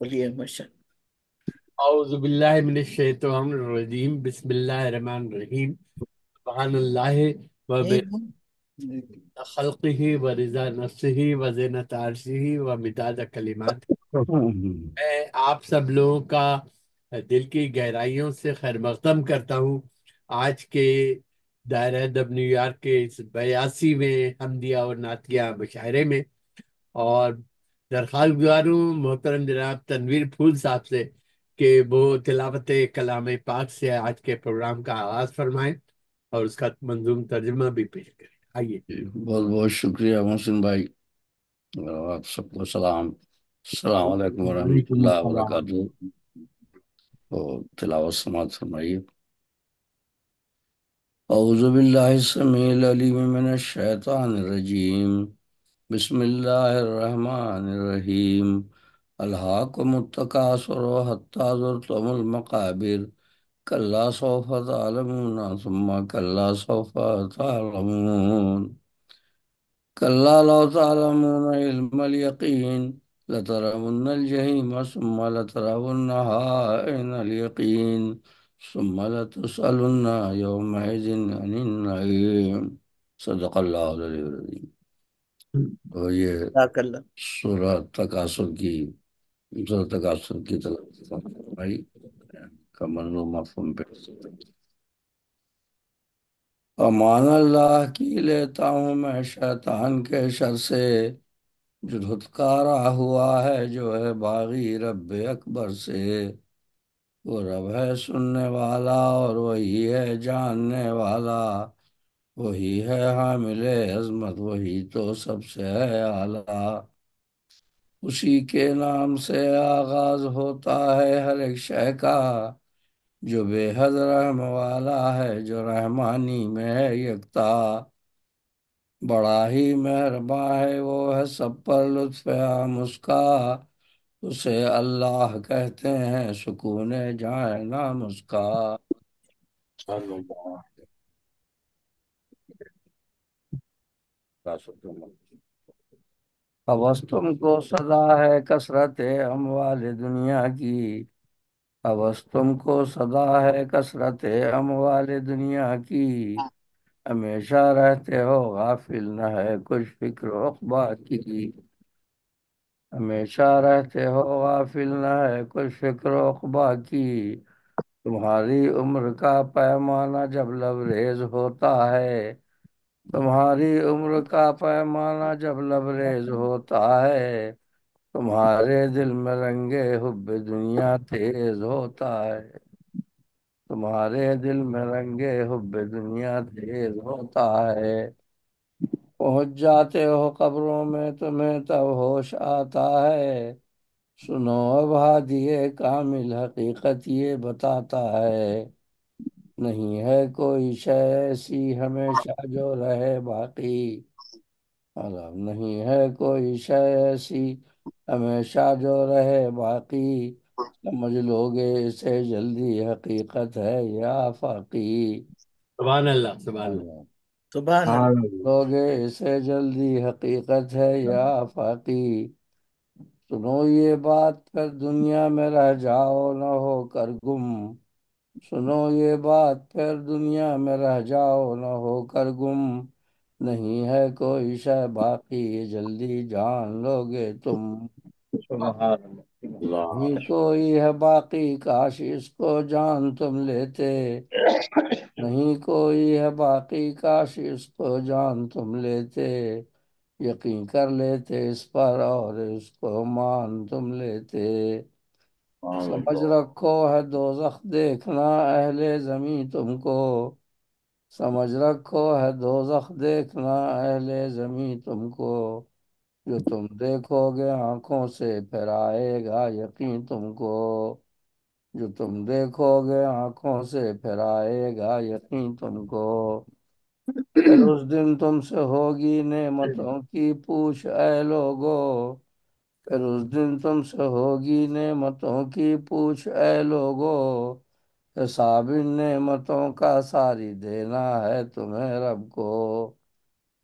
بولیے ماشاء اعوذ باللہ من الشیطان الرجیم، بسم اللہ الرحمن الرحیم۔ سبحان اللہ و اللہ۔ خلقہ و رضا نفسہ و زینت عرشہ و مداد کلمات۔ میں آپ سب لوگوں کا دل کی گہرائیوں سے خیر مقدم کرتا ہوں آج کے دائرہ ادب نیو یارک کے اس 82ویں حمدیہ اور نعتیہ مشاعرے میں، اور درخواست گزار ہوں محترم جناب تنویر پھول صاحب سے کہ وہ تلاوت کلام پاک سے آج کے پروگرام کا آغاز فرمائیں اور اس کا منظوم ترجمہ بھی پیش کریں۔ آئیے۔ بہت بہت شکریہ محسن بھائی، آپ سب کو سلام، السلام علیکم ورحمۃ وعلیکم اللہ السلام۔ وبرکاتہ۔ تو تلاوت سماعت فرمائیے۔ اعوذ باللہ السمیع العلیم من الشیطان الرجیم، بسم اللہ الرحمن الرحیم۔ الہاکم التکاثر حتی زرتم المقابر، کلا سوف تعلمون ثم کلا سوف تعلمون، كلا لو تعلمون علم اليقين لترون الجحيم ثم لترونها عين اليقين ثم لتسألن يومئذ عن النعيم۔ صدق اللہ العلی العظیم۔ تو یہ اللہ۔ سورہ تکاثر کی طرف بھائی کا منظوم مفہوم پہ امان اللہ کی لیتا ہوں میں شیطان کے شر سے، جو دھتکارا ہوا ہے جو ہے باغی رب اکبر سے۔ وہ رب ہے سننے والا اور وہی ہے جاننے والا، وہی ہے حامل عظمت، وہی تو سب سے ہے اعلیٰ۔ اسی کے نام سے آغاز ہوتا ہے ہر ایک شے کا، جو بے حد رحم والا ہے، جو رحمانی میں ہے یکتا۔ بڑا ہی مہرباں ہے وہ ہے سب پر لطف عام اس کا، اسے اللہ کہتے ہیں سکون جائے نام اس کا۔ صلی اللہ علیہ وسلم۔ حوث تم کو سزا ہے کثرت اموال دنیا کی، حوث تم کو سزا ہے کثرت اموال دنیا کی، ہمیشہ رہتے ہو غافل نہ ہے کچھ فکر و عقبہ کی، ہمیشہ رہتے ہو غافل نہ ہے کچھ فکر و عقبہ کی۔ تمہاری عمر کا پیمانہ جب لبریز ہوتا ہے، تمہاری عمر کا پیمانہ جب لبریز ہوتا ہے، تمہارے دل میں رنگے حب دنیا تیز ہوتا ہے، تمہارے دل میں رنگے حب دنیا تیز ہوتا ہے۔ پہنچ جاتے ہو قبروں میں تمہیں تب ہوش آتا ہے، سنو اب ہادیے کامل حقیقت یہ بتاتا ہے، نہیں ہے کوئی شے ایسی ہمیشہ جو رہے باقی، نہیں ہے کوئی شے ایسی ہمیشہ جو رہے باقی، سمجھ لوگے اسے جلدی حقیقت ہے یا آفاقی۔ سبحان اللہ، سبحان اللہ۔ سبحان اللہ۔ لوگے اسے جلدی حقیقت ہے یا آفاقی، سنو یہ بات پھر دنیا میں رہ جاؤ نہ ہو کر گم، سنو یہ بات پھر دنیا میں رہ جاؤ نہ ہو کر گم، نہیں ہے کوئی شے باقی یہ جلدی جان لوگے تم، سبحان نہیں اللہ۔ کوئی ہے باقی کاش اس کو جان تم لیتے، نہیں کوئی ہے باقی کاش اس کو جان تم لیتے، یقین کر لیتے اس پر اور اس کو مان تم لیتے۔ سمجھ رکھو ہے دوزخ دیکھنا اہل زمیں تم کو، سمجھ رکھو ہے دوزخ دیکھنا اہل زمیں تم کو، جو تم دیکھو گے آنکھوں سے پھر آئے گا یقین تم کو، جو تم دیکھو گے آنکھوں سے پھر آئے گا یقین تم کو، پھر اس دن تم سے ہوگی نعمتوں کی پوچھ اے لوگو، پھر اس دن تم سے ہوگی نعمتوں کی پوچھ اے لوگو، حساب ان نعمتوں کا ساری دینا ہے تمہیں رب کو،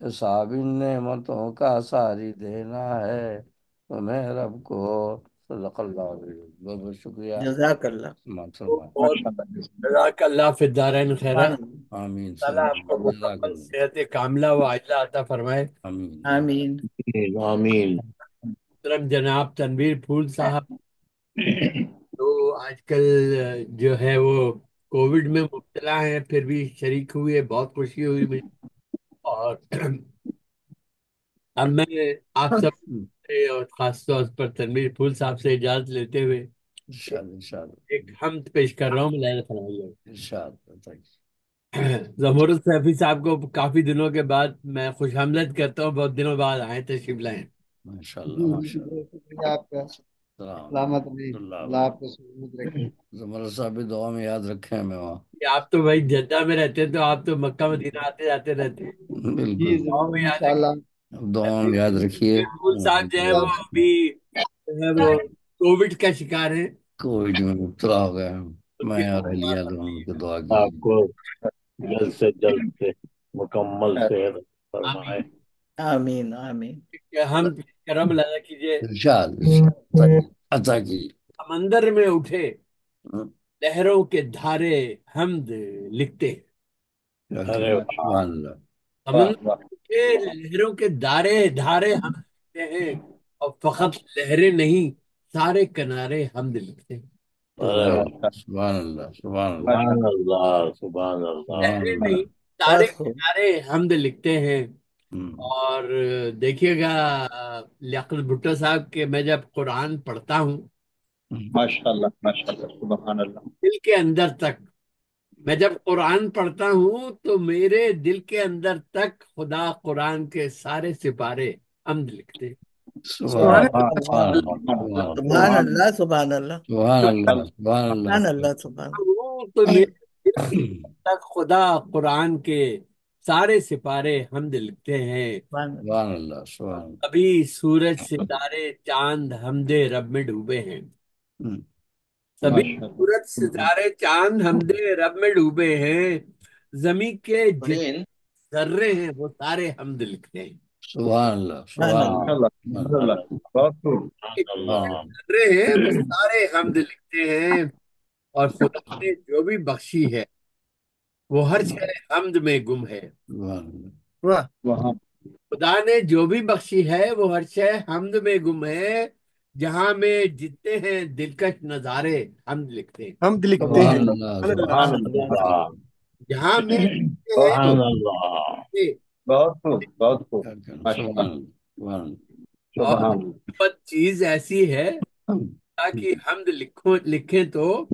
حساب ان نعمتوں کا ساری دینا ہے تمہیں رب کو۔ صدق اللہ علیہ، بہت بہت شکریہ جزاک اللہ. محترم. بہت جزاک اللہ فی الدارین خیرہ. سبحان اللہ. آمین تعالیٰ سب. آپ کو جزاک مکمل اللہ. صحت کاملہ و عاجلہ عطا فرمائے. آمین. آمین. آمین. محترم جناب تنویر پھول صاحب تو آج کل جو ہے وہ کووڈ میں مبتلا ہیں، پھر بھی شریک ہوئے، بہت خوشی ہوئی مجھے. اور اب میں آپ سب سے اور خاص طور پر تنویر پھول صاحب سے اجازت لیتے ہوئے ارشاد ارشاد ایک حمد پیش کر رہا ہوں. ملائنہ فرمائیے. ارشاد بتائیے. زمرد سیفی صاحب کو کافی دنوں کے بعد میں خوش آمدید کرتا ہوں. بہت دنوں بعد آئے، تشریف لائیں. ماشاء جی اللہ جی ماشاء اللہ. بہت شکریہ آپ کا. السلام سلامت رہی، اللہ اللہ آپ کو سلامت رکھے. زمر صاحب بھی دعا میں یاد رکھے ہمیں وہاں. کہ آپ تو بھائی جدہ میں رہتے ہیں، تو آپ تو مکہ مدینہ آتے جاتے رہتے ہیں. جی بالکل. اور ضرور میں یاد رکھ انشاءاللہ. دعا میں یاد رکھیے. پھول صاحب جو ہے وہ ابھی جو ہے وہ کووڈ کا شکار ہیں. کووڈ میں مبتلا ہو گئے ہیں. ان کی میں اور اہلیہ دونوں کی دعا آپ کیجیے. کو جلد سے جلد سے مکمل صحت فرمائے. آمین. آمین. آمین. کہ ہم کرم لگا کیجیے. ارشاد ارشاد عطا کیجیے. سمندر میں اٹھے لہروں کے دھارے حمد لکھتے ہیں. ارے واہ سبحان اللہ. سمندر کے لہروں کے دھارے ہم لکھتے ہیں، اور فقط لہریں نہیں، سارے کنارے حمد لکھتے ہیں. ارے واہ سبحان اللہ. سبحان اللہ. سبحان اللہ سبحان اللہ. سبحان لہریں اللہ. نہیں، سارے بہت خوب. کنارے حمد لکھتے ہیں. اور دیکھیے گا لیاقت بھٹو صاحب کہ میں جب قرآن پڑھتا ہوں ماشاء اللہ ماشاء اللہ سبحان اللہ. دل کے اندر تک، میں جب قرآن پڑھتا ہوں تو میرے دل کے اندر تک خدا قرآن کے سارے سپارے حمد لکھتے ہیں. سبحان سبحان اللہ. اللہ. سبحان اللہ. سبحان اللہ. سبحان سبحان اللہ. سبحان اللہ. اللہ. سبحان اللہ. سبحان ہوں تو میرے دل کے تک خدا قرآن کے سارے سپارے حمد لکھتے ہیں. اللہ. سبحان اللہ. سبحان اللہ. ابھی سورج ستارے چاند حمد رب میں ڈوبے ہیں. سبھی ماشاء اللہ. سورج ستارے چاند حمد رب میں ڈوبے ہیں. زمین کے جتنے ذرے ہیں وہ سارے حمد لکھتے ہیں. سبحان اللہ. سبحان سبحان اللہ. ماشاء اللہ ماشاء اللہ بہت خوب. اللہ. ذرے ہیں وہ سارے حمد لکھتے ہیں. اور خدا نے جو بھی بخشی ہے وہ ہر شے حمد میں گم ہے. سبحان اللہ. واہ. وہاں خدا نے جو بھی بخشی ہے وہ ہر شے حمد میں گم ہے. جہاں میں جتنے ہیں دلکش نظارے حمد لکھتے ہیں. حمد لکھتے ہیں. سبحان اللہ. سبحان سبحان اللہ جہاں میں جتنے ہیں سبحان اللہ. بہت خوب بہت خوب. اللہ. ماشاء سبحان اللہ اللہ. سبحان اور سبحان اللہ. محبت چیز ایسی ہے تاکہ حمد لکھیں تو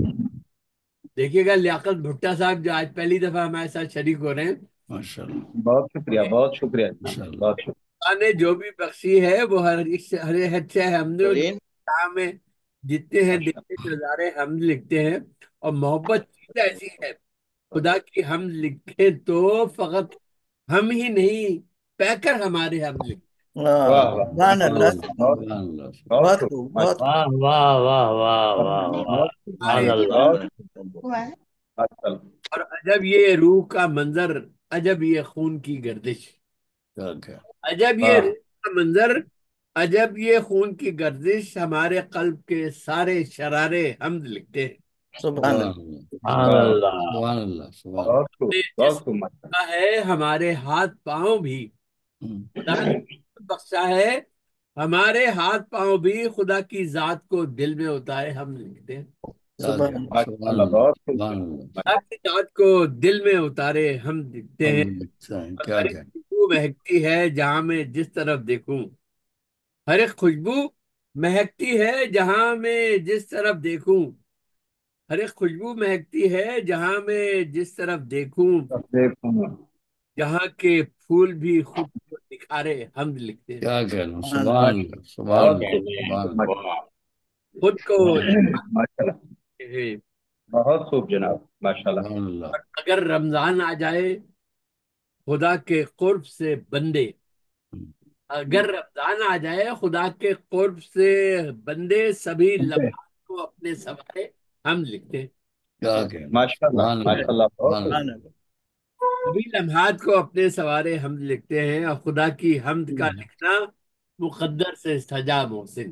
دیکھیے گا لیاقت بھٹا صاحب جو آج پہلی دفعہ ہمارے ساتھ شریک ہو رہے ہیں. ماشاء اللہ. بہت شکریہ بہت شکریہ ماشاء اللہ. بہت شکریہ. خدا نے جو بھی بخشی ہے وہ ہر اچھا ہے. ہم نے جہاں میں جتنے ہیں دل کے نظارے حمد لکھتے ہیں. اور محبت چیز ایسی ہے خدا کی حمد لکھیں تو فقط ہم ہی نہیں، پہ کر ہمارے حمد لکھیں. واہ واہ سبحان اللہ. بہت سبحان اللہ. بہت بہت خوب. خوب. بہت واہ واہ واہ واہ واہ واہ. سبحان اللہ. ماشاء اللہ. اور عجب یہ روح کا منظر، عجب یہ خون کی گردش، کیا کیا. عجب یہ روح کا منظر، عجب یہ خون کی گردش، ہمارے قلب کے سارے شرارے حمد لکھتے ہیں. سبحان سبحان اللہ. اللہ. سبحان اللہ. سبحان اللہ. سبحان بہت خوب نے بہت جس خوب. ماشاء کا ہے ہمارے ہاتھ پاؤں بھی، خدا نے بخشا ہے ہمارے ہاتھ پاؤں بھی، خدا کی ذات کو دل میں اتارے ہم لکھتے ہیں. سبحان اللہ. ماشاء اللہ بہت خوب. سبحان اللہ. خدا کی ذات کو دل میں اتارے ہم لکھتے ہیں. اور کیا ہر ایک کیا. خوشبو مہکتی ہے جہاں میں جس طرف دیکھوں، ہر ایک خوشبو مہکتی ہے جہاں میں جس طرف دیکھوں، ہر ایک خوشبو مہکتی ہے جہاں میں جس طرف دیکھوں، دیکھوں. جہاں کے پھول بھی خود کو نکھارے حمد لکھتے ہیں. کیا کہنا. سبحان سبحان اللہ. اللہ. سبحان بہت اللہ. خوب. سبحان اللہ. واہ. خود کو ماشاء اللہ نکھارتے ہیں. بہت خوب جناب ماشاء اللہ. سبحان اللہ. اور اگر رمضان آ جائے خدا کے قرب سے بندے، اگر رمضان آ جائے خدا کے قرب سے بندے سبھی لمحات کو اپنے سوارے حمد لکھتے ہیں. کیا کہنا. ماشاء اللہ سبحان ماشاء اللہ بہت سبحان خوب. سبحان اللہ. اللہ. سبھی لمحات کو اپنے سوارے حمد لکھتے ہیں. اور خدا کی حمد کا لکھنا مقدر سے سجا محسن.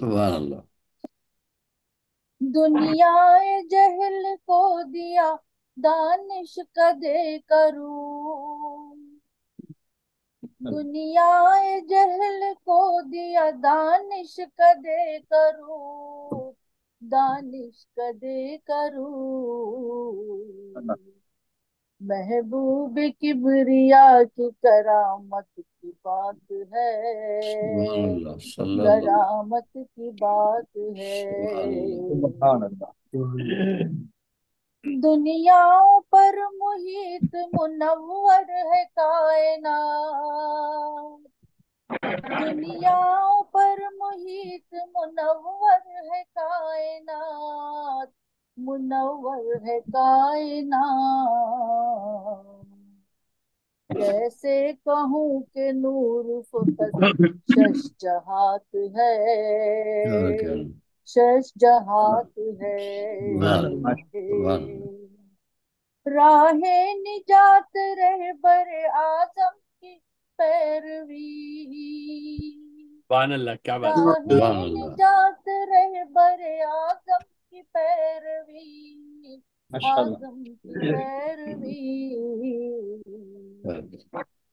سبحان اللہ دنیا جہل کو دیا دانش قدے کروں، دنیا جہل کو دیا دانش قدے کروں، دانش قدے کروں. محبوب کبریا کی کرامت کی بات سبحان ہے، اللہ صلی اللہ کرامت کی بات ہے. سبحان اللہ سبحان اللہ. دنیا پر محیط منور ہے کائنات، دنیا پر محیط منور ہے کائنات، منور ہے کائنات. کیسے کہوں کہ نور فقط شش جہات کیا ہے، کہنا شش جہات ہے. سبحان اللہ سبحان اللہ راہ نجات رہبر اعظم کی پیروی، سبحان اللہ، کیا بات ہے. راہ سبحان اللہ نجات رہبر اعظم کی پیروی، ماشاء اللہ. اعظم کی پیروی.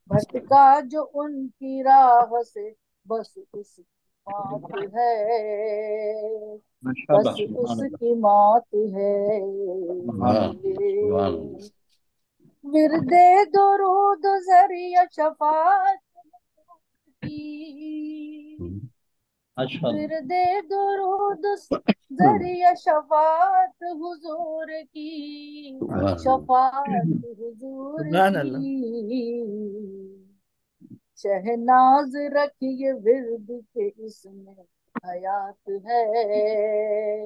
بھٹکا جو ان کی راہ سے بس اس کی مات ہے، ماشاء اللہ. بس سبحان اس اللہ. کی مات ہے. سبحان سبحان اللہ ورد درود ذریعہ شفاعت کی، ماشاء اللہ. ورد درود ذریعہ شفاعت حضور کی، سبحان شفاعت حضور سبحان اللہ کی. شہناز رکھیے ورد کے اس میں حیات ہے،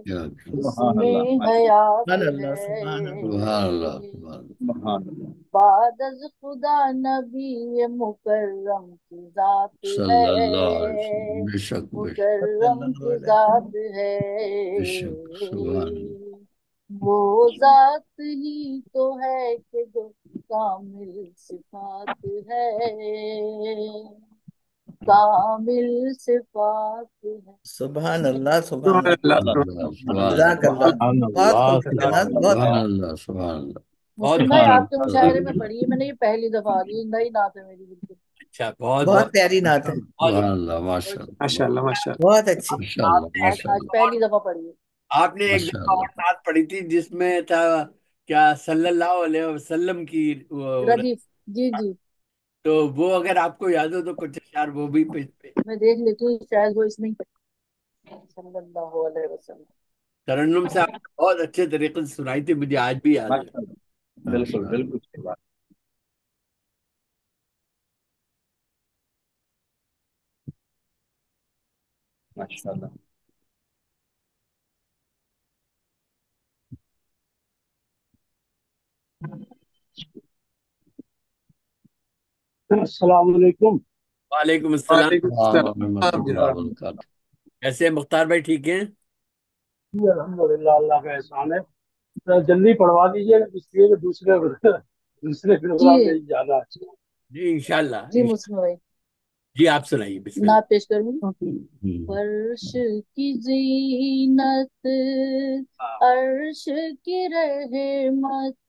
کیا اس سبحان میں اللہ. حیات سبحان اللہ ہے. سبحان اللہ سبحان اللہ سبحان اللہ سبحان اللہ. بعد از خدا نبی مکرم کی ذات صلی اللہ علیہ ہے، وسلم بے شک بے شک صلی مکرم اللہ کی علیہ ذات وسلم ہے. بے شک سبحان اللہ وہ ذات ہی تو ہے کہ جو کامل صفات ہے، کامل صفات ہے. سبحان اللہ سبحان سبحان اللہ اللہ سبحان جزاک اللہ اللہ سبحان بہت اللہ خوب جزاک جناب اللہ بہت سبحان خیر. اللہ سبحان اللہ بہت مسلم بھائی بہت آپ کے مشاعرے میں پڑھی ہے میں نے، یہ پہلی دفعہ آ رہی ہے، نئی نعت ہے میری بالکل. اچھا، بہت بہت بہت پیاری نعت ہے بہت سبحان اللہ ماشاء اللہ ماشاء اللہ ماشاء اللہ. بہت اچھی ماشاء آپ اللہ نے آج ماشاء آج اللہ پہلی دفعہ پڑھی ہے. آپ نے ایک ماشاء دفعہ اور اللہ نعت پڑھی تھی جس میں تھا کیا صلی اللہ علیہ وسلم کی ردیف جی جی تو وہ اگر آپ کو یاد ہو تو کچھ اشعار وہ بھی میں دیکھ لیتی ہوں شاید وہ اس میں صلی اللہ علیہ وسلم. ترنم سے آپ نے بہت اچھے طریقے سے سنائی تھی، مجھے آج بھی یاد ہے. ماشاء اللہ. بالکل ماشاء اللہ بالکل صحیح بات. ماشاء اللہ. السلام علیکم. وعلیکم السلام. وعلیکم السلام السلام. ورحمۃ اللہ وبرکاتہ. کیسے ہیں مختار بھائی، ٹھیک ہیں؟ جی الحمدللہ، اللہ کا احسان ہے. ذرا جلدی پڑھوا دیجیے اس لیے کہ دوسرے پروگرام جی میں جانا ہے. جی انشاءاللہ. جی مسلم بھائی جی آپ سنائیے، بسم اللہ. نعت پیش کروں. فرش کی زینت عرش کی رحمت،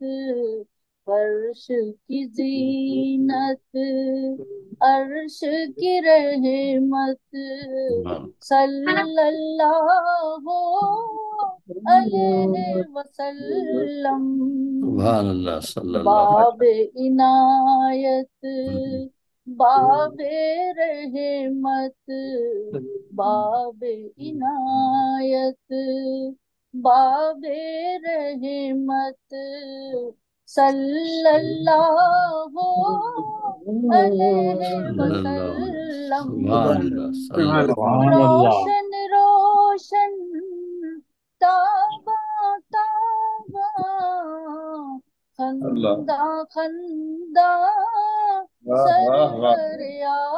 فرش کی زینت عرش کی رحمت، صلی اللہ علیہ وسلم. سبحان اللہ صلی اللہ باب عنایت باب رحمت، باب عنایت باب رحمت، صلی اللہ علیہ وسلم. سبحان اللہ صلی اللہ سبحان اللہ. روشن روشن تابا تابا، خندہ خندہ واہ واہ واہ سرور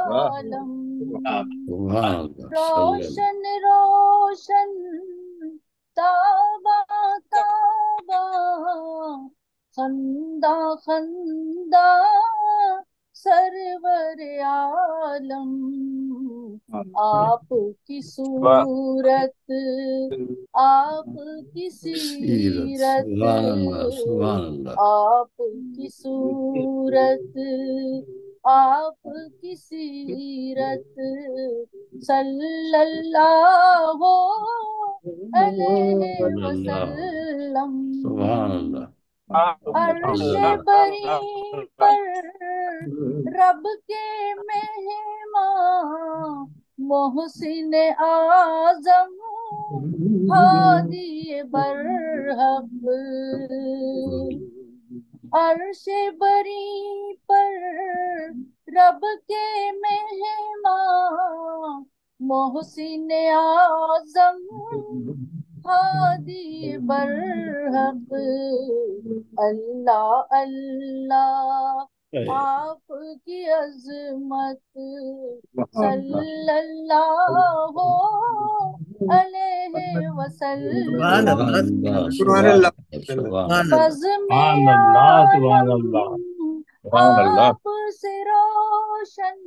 واہ. عالم. سبحان اللہ صلی روشن روشن تابا تابا، خندہ خندہ سرور عالم آپ کی صورت آپ کی سیرت سبحان اللہ آپ کی صورت آپ کی سیرت صلی اللہ علیہ وسلم سبحان اللہ عرش بری پر رب کے مہمان محسن اعظم ہادی برحق عرش بری پر رب کے مہمان محسن اعظم ہادی برحق اللہ اللہ آپ کی عظمت صلی اللہ علیہ سبحان وسلم اللہ سبحان اللہ سبحان اللہ بزم سبحان اللہ سبحان عالم اللہ سبحان اللہ آپ سے روشن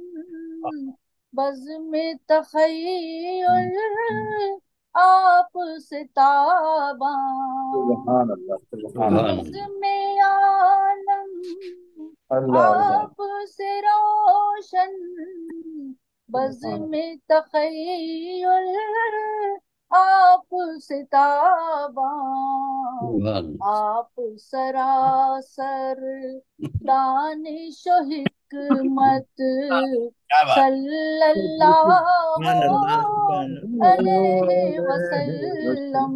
بزم تخیل آپ سے تاباں سبحان اللہ سبحان اللہ بزم عالم اللہ آپ سے روشن بزم تخیل آپ سے تاباں آپ سراسر دانش و حکمت صلی اللہ سبحان اللہ سبحان اللہ علیہ وسلم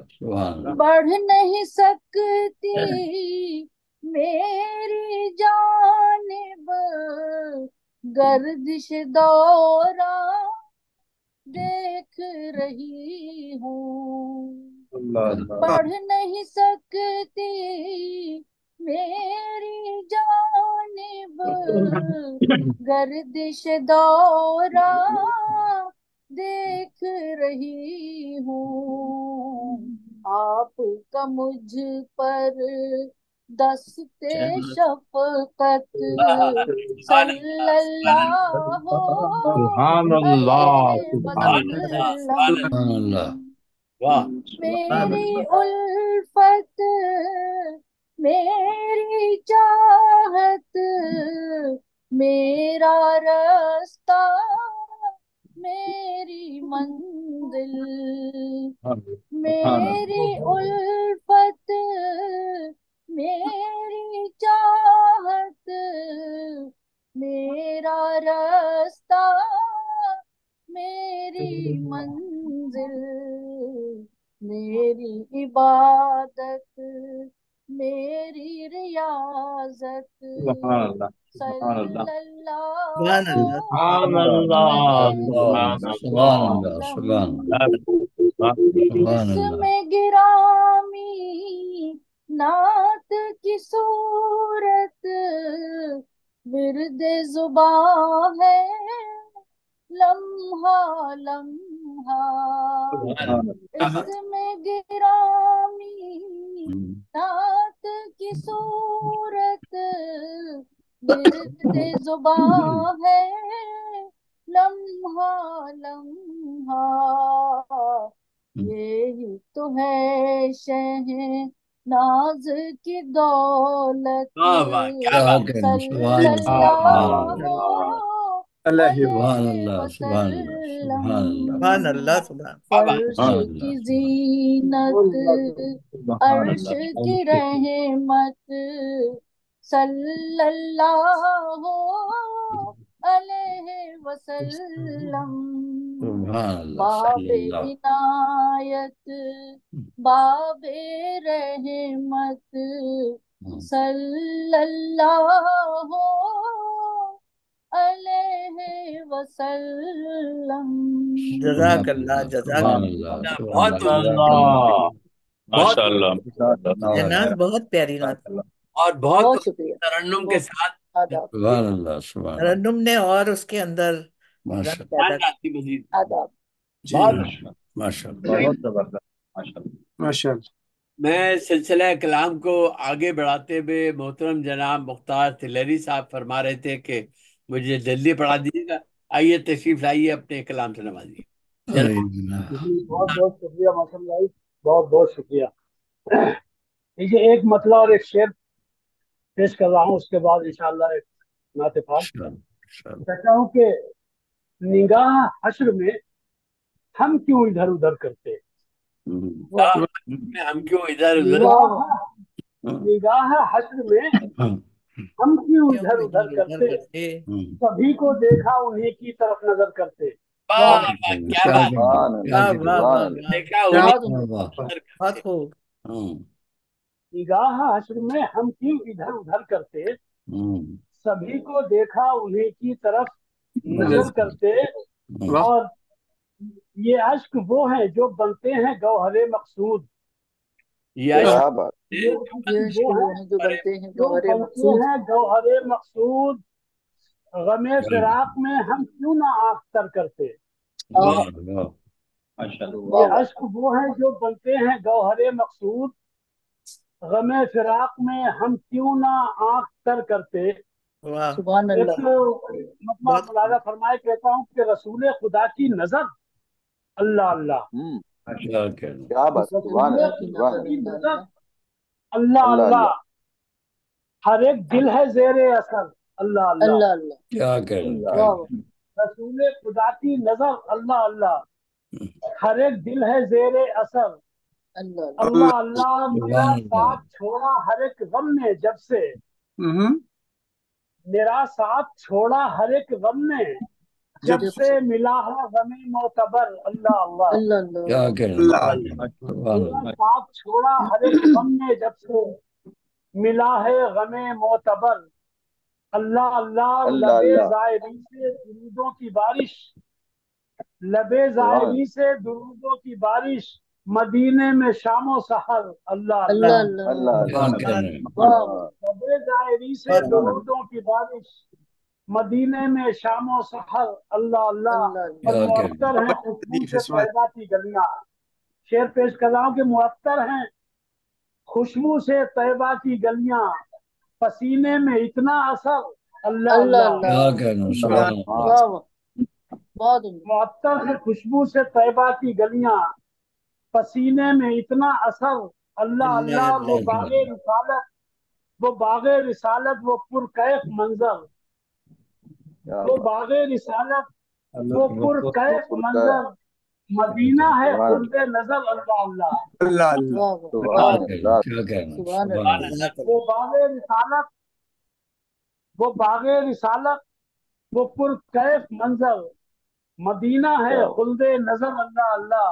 سبحان بڑھ نہیں سکتی میری جانب گردش دورہ دیکھ رہی ہوں بڑھ نہیں سکتی میری جانب گردش دورہ دیکھ رہی ہوں آپ کا مجھ پر دست شفقت صلی اللہ سبحان اللہ علیہ وسلم واہ میری الفت میری چاہت میرا راستہ میری منزل میری الفت میری چاہت میرا راستہ میری منزل میری عبادت میری ریاضت سبحان اللہ صلی سبحان اللہ اللہ سبحان اللہ سبحان جسم گرامی نعت کی صورت ورد زباں ہے لمحہ لمحہ جسم گرامی نعت کی صورت ورد زباں ہے لمحہ لمحہ یہی تو ہے شہ ناز کی دولت صلی اللہ سبحان اللہ سبحان فرش کی زینت عرش کی رحمت صلی اللہ علیہ وسلم باب عنایت باب رحمت صلی اللہ علیہ وسلم جزاک اللہ جزاک اللہ ماشاء اللہ یہ نعت بہت پیاری نعت اور بہت بہت شکریہ ترنم کے ساتھ آداب سبحان اللہ سبحان اللہ ترنم نے اور اس کے اندر ماشاء رنگ پیدا کیا۔ آتی مزید آداب جی ماشاء اللہ بہت زبردست ماشاء اللہ ماشاء اللہ میں سلسلہ کلام کو آگے بڑھاتے ہوئے محترم جناب مختار تلری صاحب فرما رہے تھے کہ مجھے جلدی پڑھا دیجیے گا. آئیے تشریف لائیے، اپنے کلام سے نوازیے. جی بہت بہت شکریہ موسم بھائی، بہت بہت شکریہ. دیکھیے ایک مطلب اور ایک شعر پیش کر رہا ہوں، اس کے بعد انشاءاللہ ایک نعت پاک. کہتا ہوں کہ نگاہ حشر میں ہم کیوں ادھر ادھر کرتے، ہم کیوں ادھر ادھر نگاہ حشر میں ہم کیوں کیوں ادھر ادھر ادھر ادھر کرتے، کرتے. سبھی کو دیکھا انہیں کی طرف نظر کرتے. واہ واہ، کیا بات. سبحان اللہ واہ واہ سبحان واہ اللہ واہ. دیکھا بہت انہیں عمدہ. بہت خوب. نگاہ حشر میں ہم کیوں ادھر ادھر کرتے، سبھی کو دیکھا انہیں کی طرف نظر کرتے. اور یہ عشق وہ ہیں جو بنتے ہیں گوہر مقصود، یہ یہ کیا بات یہ عشق یہ عشق وہ وہ ہیں ہیں جو بنتے ہیں جو گوہر بنتے مقصود. ہیں گوہر مقصود. غم فراق میں ہم کیوں نہ آنکھ تر کرتے، آہا، ماشاء اللہ. واہ یہ واہ. عشق وہ ہیں جو بنتے ہیں گوہر مقصود. غم فراق میں ہم کیوں نہ آنکھ تر کرتے. واہ. سبحان ایک اللہ. مطلب بہت خوب. ملاحظہ فرمائے کہتا ہوں کہ رسول خدا کی نظر اللہ اللہ، کیا بات سبحان رسول اللہ کی سبحان خدا نظر اللہ کی اللہ نظر اللہ. اللہ اللہ اللہ. اللہ ہر ایک دل ہے زیر اثر اللہ اللہ. اللہ اللہ. اللہ واہ واہ. رسول خدا کی نظر اللہ اللہ. ہر ایک دل ہے زیر اثر اللہ اللہ. اللہ اللہ. میرا ساتھ چھوڑا ہر ایک غم نے جب سے، میرا ساتھ چھوڑا ہر ایک غم نے جب جب سے سے ملا ہے غم معتبر اللہ اللہ. اللہ اللہ. میرا ساتھ چھوڑا ہر ایک غم نے جب سے ملا ہے غم معتبر اللہ اللہ. اللہ لبے اللہ زائری سے درودوں کی بارش، لبے سبحان زائری سے درودوں کی بارش مدینے میں شام و سحر اللہ اللہ اللہ. اللہ اللہ. اللہ واہ واہ. لبے زائری سے بہت خوب. درودوں کی بارش مدینے میں شام و سحر اللہ اللہ. اللہ اور اللہ. معطر ہیں خوشبو سے طیبہ کی گلیاں. شعر پیش کر رہا ہوں کہ معطر ہیں خوشبو سے طیبہ کی گلیاں، پسینے میں اتنا اثر اللہ اللہ اللہ. اللہ. واہ واہ. بہت عمدہ. معطر ہے خوشبو سے طیبہ کی گلیاں، پسینے میں اتنا اثر اللہ اللہ اللہ. وہ اللہ. باغ رسالت، وہ باغ رسالت، وہ پرکیف منظر، کیا وہ بات باغ رسالت، وہ پرکیف پر منظر مدینہ ہے سبحان خلد نظر اللہ اللہ. واہ واہ. سبحان اللہ سبحان اللہ. جزاک وہ اللہ. باغ رسالت، وہ باغ رسالت، وہ پرکیف منظر مدینہ ہے کیا بات خلد نظر اللہ اللہ.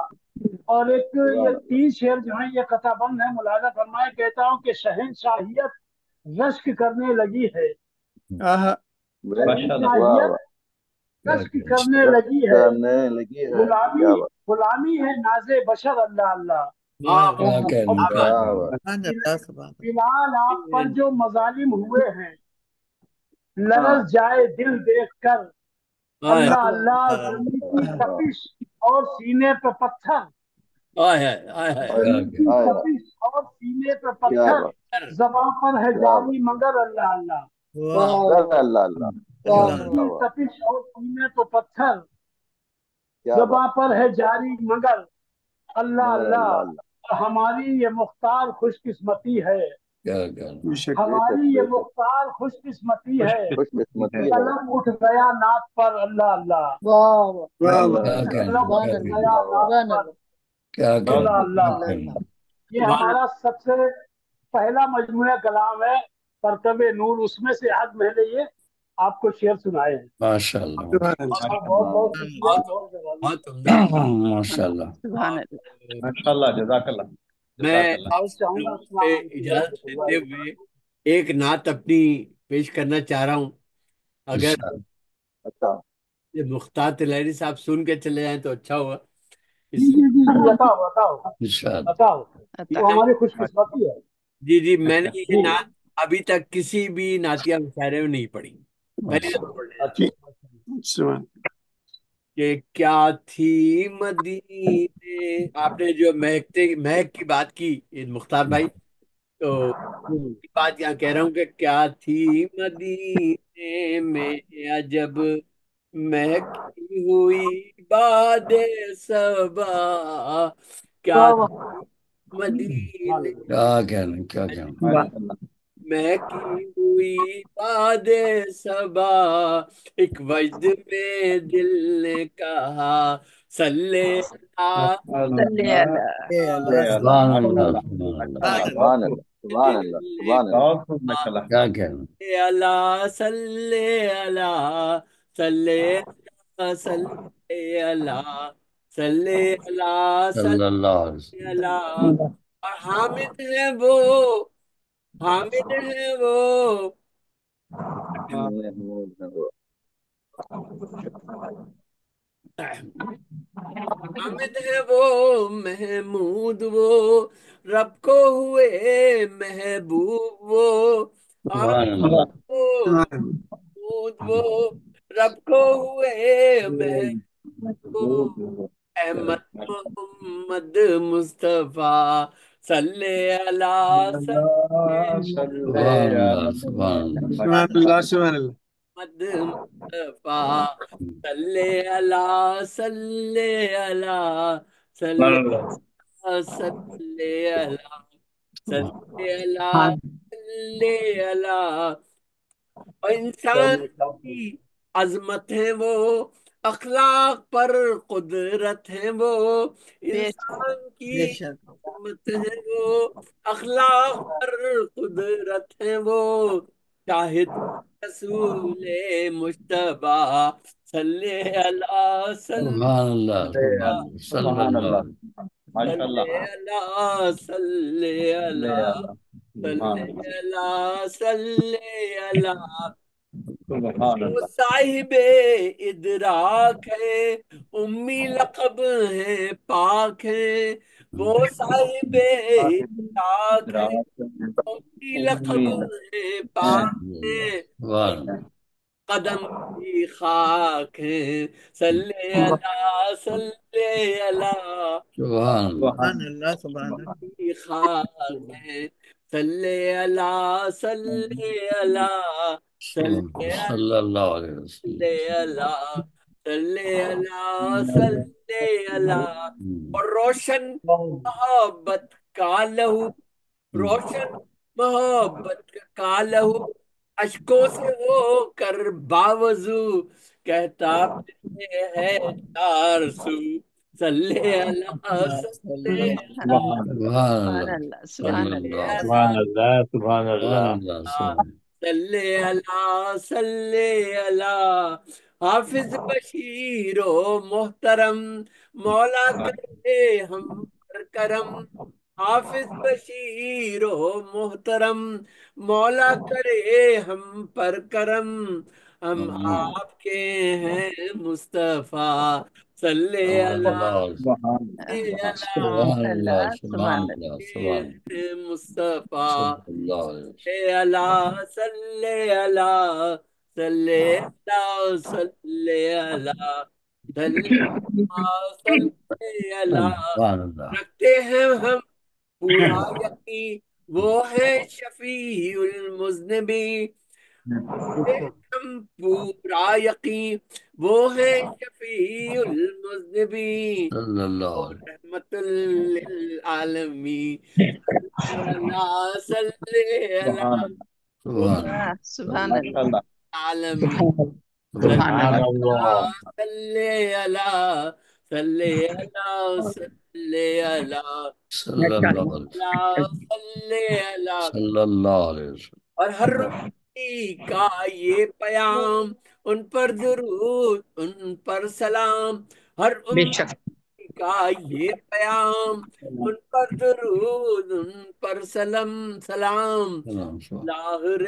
اور ایک یہ سبحان اللہ تین شعر جو ہیں یہ قطع بند ہے. ملاحظہ فرمائے کہتا ہوں کہ شہنشاہیت رشک کرنے لگی ہے، ماشاء اللہ. واہ شہنشاہیت واہ رشک کرنے لگی ہے. کرنے لگی ہے غلامی کیا بات غلامی ہے ناز بشر اللہ اللہ. واہ واہ. واہ. آہا. کیا بات سبحان اللہ سبحان اللہ. فلحال آپ پر جو مظالم ہوئے ہیں ہاں لرز جائے دل دیکھ کر آئے اللہ اللہ اللہ. زمین کی تپش اور سینے پہ پتھر، آئے آئے آئے. زمین کی آئے تپش اور سینے پہ کیا پتھر بات زباں پر ہے کیا بات جاری مگر اللہ اللہ. واہ. اللہ اللہ اللہ واہ اللہ. زمین واہ. کی تپش اور سینے پہ پتھر کیا بات زباں پر ہے جاری مگر اللہ مگر اللہ اللہ. اللہ ہماری یہ مختار خوش قسمتی ہے، ہماری یہ مختار خوش قسمتی ہے، خوش قسمتی ہے قلم اٹھ گیا نعت پر اللہ اللہ. واہ واہ. اللہ قلم سبحان اٹھ اللہ. گیا سبحان نعت اللہ. پر اللہ اللہ. اللہ اللہ. یہ ہمارا سب سے پہلا مجموعہ کلام ہے کرتب نور، اس میں سے آج میں نے یہ آپ کو شعر سنائے ہیں. ماشاء اللہ بہت بہت شکریہ. بہت بہت بہت عمدہ. ماشاء اللہ. سبحان اللہ. ماشاء اللہ. جزاک اللہ. میں جزاک اللہ. بہت چاہوں گا. لوگوں سے اجازت لیتے ہوئے ایک نعت اپنی پیش کرنا چاہ رہا ہوں. اگر اچھا یہ مختار تلہری صاحب سن کے چلے جائیں تو اچھا ہوگا. اس بتاؤ بتاؤ ارشاد. بتاؤ. عطا. وہ ہماری خوش قسمتی ہے. جی میں نے یہ نعت ابھی تک کسی بھی نعتیہ مشاعرے میں نہیں پڑھی، پہلی دفعہ پڑھنے جا رہا ہوں. کہ کیا تھی مدینے، آپ نے جو مہک کی بات کی مختار بھائی، تو یہ بات یہاں کہہ رہا ہوں کہ کیا تھی مدینے میں عجب مہکی ہوئی باد صبا، کیا واہ واہ تھی مدینے کیا کہنا کیا کہنا ماشاء اللہ مہکی ہوئی باد صبا، ایک وجد میں دل نے کہا صلی صلی اللہ اللہ اے اللہ سبحان سبحان اللہ اللہ سبحان اللہ سبحان اللہ سبحان اللہ سبحان دل اللہ نے سبحان اللہ بہت خوب ماشاء اللہ کیا کہنا اللہ صلی اللہ صلی اللہ صلی اللہ صلی اللہ صلی اللہ علیہ صلی وسلم اللہ، اور حامد ہے وہ، حامد ہے وہ، حامد ہے وہ، محمود وہ، رب کو ہوئے محبوب وہ، سبحان حامد اللہ وہ، محمود وہ، رب کو ہوئے محبوب، احمد محمد مصطفیٰ صلی اللہ اللہ صلی سبحان اللہ اللہ سبحان اللہ سبحان اللہ سبحان اللہ محمد مصطفیٰ صلی اللہ صلی اللہ صلی اللہ صلی اللہ صلی اللہ صلی اللہ، اور انسان کی عظمت ہے وہ، اخلاق پر قدرت ہے وہ، بے انسان کی بے شک عظمت ہے وہ، اخلاق پر قدرت ہے وہ، شاہد رسول مشتبہ صلی اللہ صلی سبحان اللہ سبحان اللہ صلی سبحان اللہ اللہ علیہ ماشاء صلی اللہ اللہ صلی صلی اللہ اللہ سبحان صلی اللہ اللہ صلی اللہ، سبحان وہ اللہ صاحب ادراک ہے، امی لقب ہے پاک ہے، وہ صاحب ادراک ہے، امی لقب ہے پاک ہے، سبحان اللہ قدم کی خاک ہے، صلی اللہ صلی اللہ سبحان اللہ سبحان اللہ سبحان اللہ کی خاک ہے، صلی اللہ صلی اللہ صلی صلی اللہ علیہ وسلم اللہ صلی اللہ صلی اللہ، اور روشن محبت کا لہو، روشن محبت کا لہو، اشکوں سے ہو کر باوضو کہتا پھرتے ہے چار سو، صلی اللہ صلی سبحان سبحان اللہ اللہ سبحان صلی اللہ اللہ سبحان اللہ سبحان سبحان اللہ اللہ اللہ صلی اللہ صلی اللہ، حافظ بشیر و محترم، مولا کرے ہم پر کرم، حافظ بشیر و محترم، مولا کرے ہم پر کرم، ہم آپ کے ہیں مصطفیٰ صلی اللہ اللہ سبحان صلی اللہ سبحان اللہ سبحان سبحان اللہ کے سبحان ہیں مصطفیٰ صلی اللہ علیہ صلی اللہ صلی اللہ صلی اللہ صلی اللہ صلی اللہ صلی وسلم اللہ، سبحان اللہ رکھتے ہیں ہم پورا یقین وہ ہے شفیع المذنبین، ہم پورا یقین وہ ہے شفیع المذنبین، صلی اللہ علیہ رحمت للعالمین، اللہ صلی اللہ اللہ سبحان سبحان اللہ ماشاء اللہ اللہ عالمین، سبحان سبحان اللہ اللہ صلی اللہ صلی اللہ صلی اللہ صلی اللہ علیہ صلی اللہ، صلی اللہ علیہ وسلم اور ہر روشنی کا یہ پیام، ان پر درود ان پر سلام، ہر بے شک کا یہ پیام، ان پر درود ان پر سلام، سلام سبحان لاہر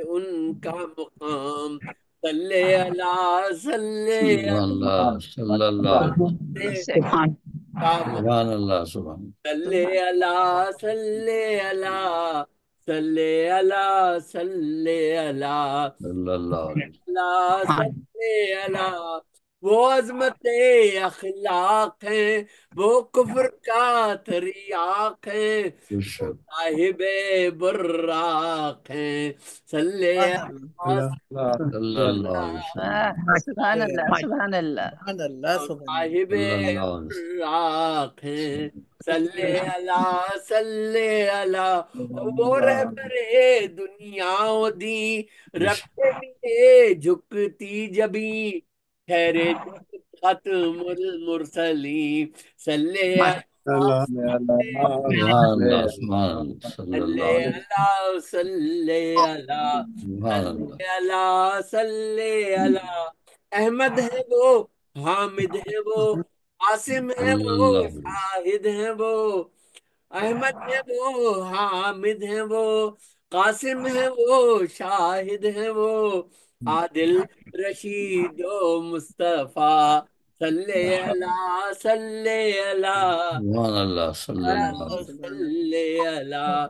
ان کا مقام، صلی اللہ صلی اللہ صلی اللہ علیہ وسلم سبحان کا مقام، سبحان اللہ سبحان صلی اللہ صلی اللہ صلی اللہ صلی اللہ صلی اللہ علیہ اللہ صلی اللہ، وہ عظمت اخلاق ہیں، وہ کفر کا تریاق ہیں، وہ صاحب براق ہیں، صلی اللہ صلی اللہ علیہ وسلم سبحان اللہ سبحان اللہ سبحان اللہ سبحان صاحب صلی اللہ علیہ وسلم براق ہیں، صلی اللہ صلی اللہ، وہ رہبر دنیا دی، رکھتے بھی جھکتی جبی، ٹھہرے ختم المرسلین، صلی اللہ سبحان اللہ سبحان اللہ صلی اللہ صلی علیہ اللہ صلی اللہ سبحان اللہ صلی اللہ صلی اللہ، احمد ہے وہ، حامد ہے وہ، عاصم ہے صلی وہ، اللہ علیہ شاہد ہے وہ، احمد ہے وہ، حامد ہے وہ، قاسم ہے وہ، شاہد ہے وہ، عادل رشید و مصطفیٰ، صلی اللہ صلی اللہ سبحان اللہ صلی اللہ علیہ صلی اللہ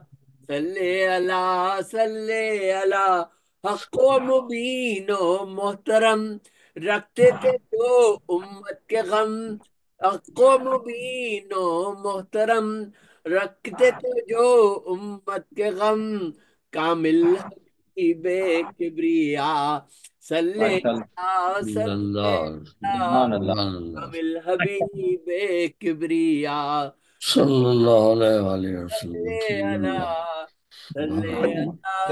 صلی اللہ صلی اللہ، حق و مبین و محترم، رکھتے تھے جو امت کے غم، حق و مبین و محترم، رکھتے تھے جو امت کے غم، کامل حبیب کبریا، صلی ماشاء اللہ اللہ صلی صلی اللہ علیہ وسلم اللہ، سبحان اللہ سبحان اللہ کامل حبیب کبریا، صلی اللہ علیہ وآلہ وسلم صلی صلی اللہ اللہ سبحان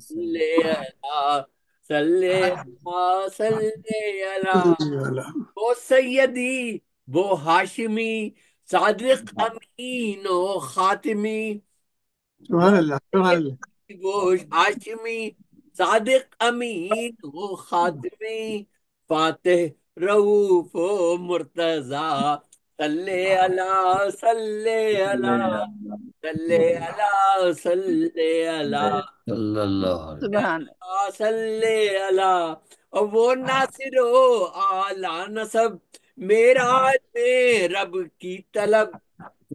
صلی اللہ اللہ صلی اللہ صلی اللہ صلی اللہ، وہ سیدی، وہ ہاشمی، صادق امین و خاتمی، سبحان اللہ سبحان اللہ وہ ہاشمی، صادق امین و خاتمی، فاتح رؤوف و مرتضی، صلی اللہ صلی اللہ صلی اللہ صلی اللہ صلی اللہ علیہ سبحان صلی اللہ، اور وہ ناصر و اعلی نصب، معراج میں رب کی طلب،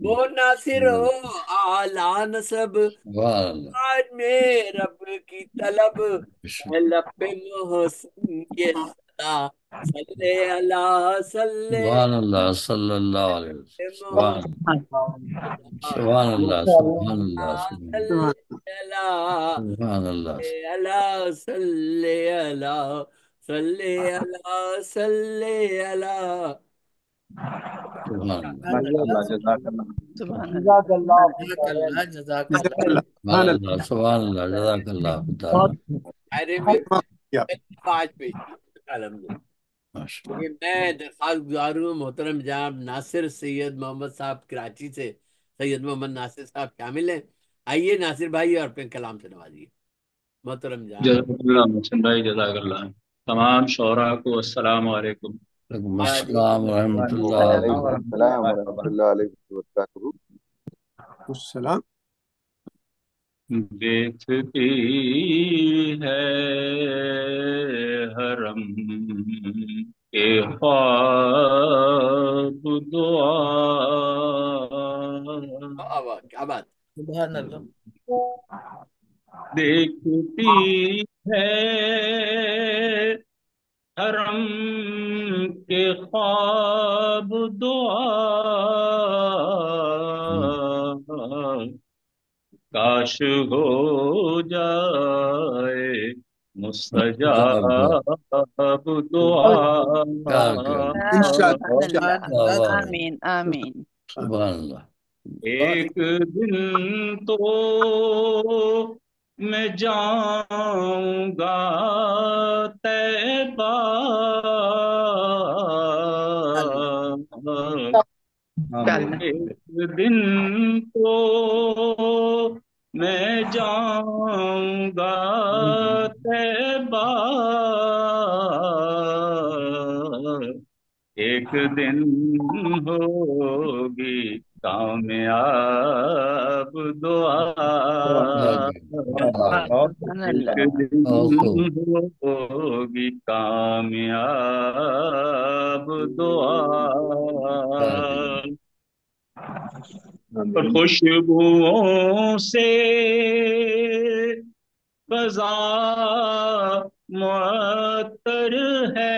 وہ ناصر و اعلی نصب، سبحان اللہ معراج میں رب کی طلب، بسم ہے لب محسن یہ صدا، صلی اللہ صلی سبحان اللہ صلی اللہ علیہ وسلم سبحان اللہ سبحان اللہ سبحان اللہ سبحان اللہ اللہ صلی اللہ صلی اللہ صلی اللہ، سبحان اللہ ماشاء اللہ جزاک اللہ سبحان اللہ جزاک اللہ جزاک اللہ جزاک جزاک اللہ سبحان اللہ سبحان اللہ جزاک اللہ تعالیٰ شاعری میں آج پیش کی الحمدللہ۔ ماشاء لیکن میں درخواست گزار ہوں محترم جناب ناصر سید محمد صاحب کراچی سے، سید محمد ناصر صاحب شامل ہیں، آئیے ناصر بھائی اور اپنے کلام سے نوازیے محترم جناب۔ جزاک اللہ محسن بھائی، جزاک اللہ تمام شعراء کو السلام علیکم۔ وعلیکم السلام ورحمۃ اللہ وعلیکم وبرکاتہ۔ السلام ورحمۃ اللہ علیہ وبرکاتہ۔ السلام دیکھتی ہے حرم کے خواب دعا، کیا بات، سبحان اللہ دیکھتی ہے حرم کے خواب دعا، کاش ہو جائے مستجاب دعا، سبحان اللہ اللہ آمین آمین سبحان اللہ ایک دن تو میں جاؤں گا طیبہ، ایک دن تو میں جاؤں گا طیبہ، ایک دن ہوگی کامیاب دعا، سبحان ایک اللہ دن ہوگی کامیاب دعا، اور خوشبوؤں سے فضا معطر ہے،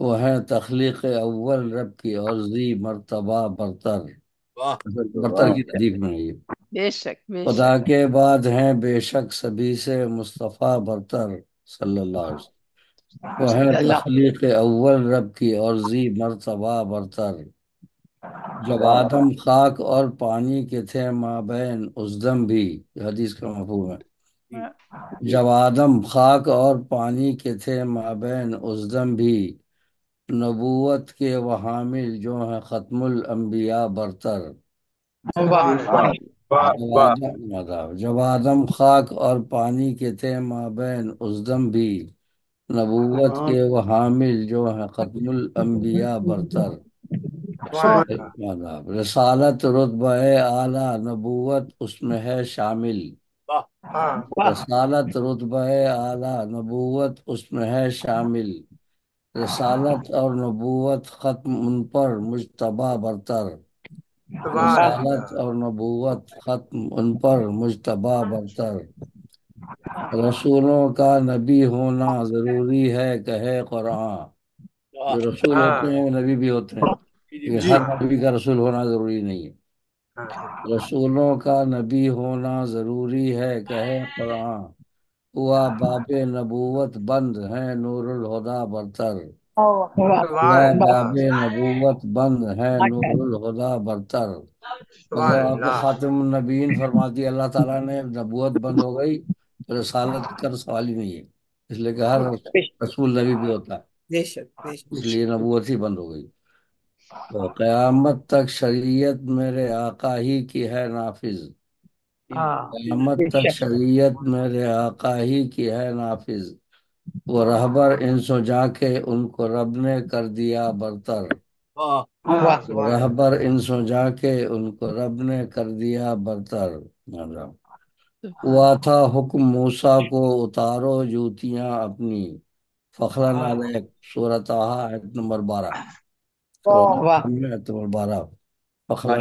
وہ ہیں تخلیق اول رب کی اور ذی مرتبہ برتر، واہ برتر کی ردیف میں ہے یہ۔ بے شک بے خدا شک کے بعد ہیں بے شک سبھی سے مصطفیٰ برتر صلی اللہ علیہ وسلم۔ وہ ہیں تخلیق اول رب کی اور ذی مرتبہ برتر، جب آدم خاک اور پانی کے تھے مابین اس دم بھی، یہ حدیث کا مفہوم ہے، جب آدم خاک اور پانی کے تھے مابین اس دم بھی، نبوت کے وہ حامل جو ہیں ختم الانبیاء برتر، جب آدم خاک اور پانی کے تھے مابین اس دم بھی، نبوت کے وہ حامل جو ہیں ختم الانبیاء برتر، رسالت رتبہ اعلیٰ نبوت اس میں ہے شامل، رسالت رتبہ اعلیٰ نبوت اس میں ہے شامل، رسالت اور نبوت ختم ان پر مجتبی برتر، رسالت اور نبوت ختم ان پر مجتبی برتر، رسولوں کا نبی ہونا ضروری ہے کہے قرآن، جو رسول ہوتے ہیں وہ نبی بھی ہوتے ہیں، لیکن ہر نبی کا رسول ہونا ضروری نہیں ہے۔ رسولوں کا نبی ہونا ضروری ہے کہے قرآن، ہوا باب نبوت بند ہے نور الہدا برتر، ہوا باب نبوت بند ہے نور الہدا برتر۔ آپ کو خاتم النبیین فرماتی اللہ تعالیٰ نے نبوت بند ہو گئی تو رسالت کا سوال ہی نہیں ہے، اس لیے کہ ہر رسول نبی بھی ہوتا ہے، اس لیے نبوت ہی بند ہو گئی۔ تو قیامت تک شریعت میرے آقا ہی کی ہے نافذ، قیامت تک شریعت میرے آقا ہی کی ہے نافذ، وہ رہبر انس و جا کے ان کو رب نے کر دیا برتر، رہبر انس و جا کے ان کو رب نے کر دیا برتر۔ ہوا تھا حکم موسیٰ کو اتارو جوتیاں اپنی، فخرا علیک، سورہ طٰہٰ آیت نمبر 12، آیت نمبر 12، فخرا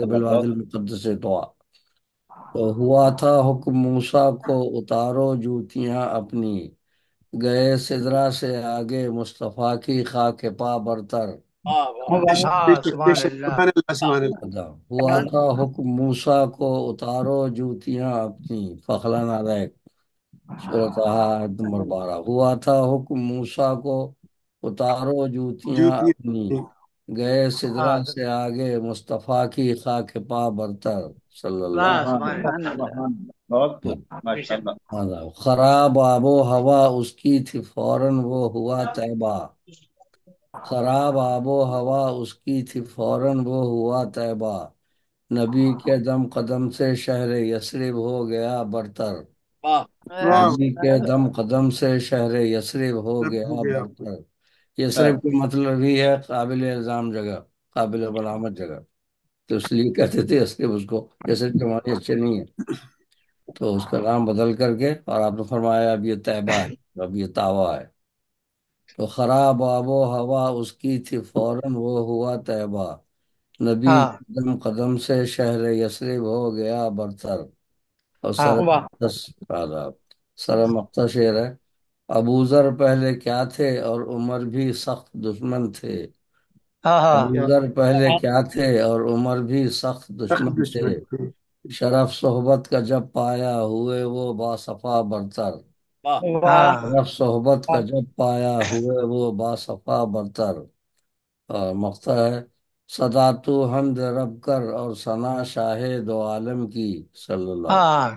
بالوادی المقدس طویٰ۔ تو ہوا تھا حکم موسیٰ کو اتارو جوتیاں اپنی، گئے سدرا سے آگے مصطفیٰ کی خاک پا برتر، ہوا تھا حکم موسیٰ کو اتارو جوتیاں اپنی، فخلاً علیک، سورۃ طٰہٰ آیت نمبر 12۔ ہوا تھا حکم موسیٰ کو اتارو جوتیاں اپنی، گئے سدرا سے آگے مصطفیٰ کی خاک پا برتر صلی اللہ علیہ۔ خراب آب و ہوا اس کی تھی فوراً وہ ہوا طیبہ، خراب آب و ہوا اس کی تھی فوراً وہ ہوا طیبہ، نبی کے دم قدم سے شہر یثرب ہو گیا برتر، نبی کے دم قدم سے شہر یثرب ہو گیا برتر۔ یثرب کا مطلب ہی ہے قابل الزام جگہ، قابل ملامت جگہ، تو اس لیے کہتے تھے یثرب، اس کو یثرب کے معنی اچھے نہیں ہیں، تو اس کا نام بدل کر کے، اور آپ نے فرمایا اب یہ طیبہ ہے، اب یہ طاوہ ہے۔ تو خراب آب و ہوا اس کی تھی فوراً وہ ہوا طیبہ، نبی قدم قدم سے شہر یثرب ہو گیا برتر۔ اور سر مقطع شعر ہے، ابو ذر پہلے کیا تھے اور عمر بھی سخت دشمن تھے، ابو ذر پہلے کیا تھے اور عمر بھی سخت دشمن تھے، شرف صحبت کا جب پایا ہوئے وہ باصفا برتر، شرف صحبت کا جب پایا ہوئے وہ باصفا برتر۔ اور مقطع ہے، صدا تو حمد رب کر اور ثنا شاہ دو عالم کی صلی اللہ علیہ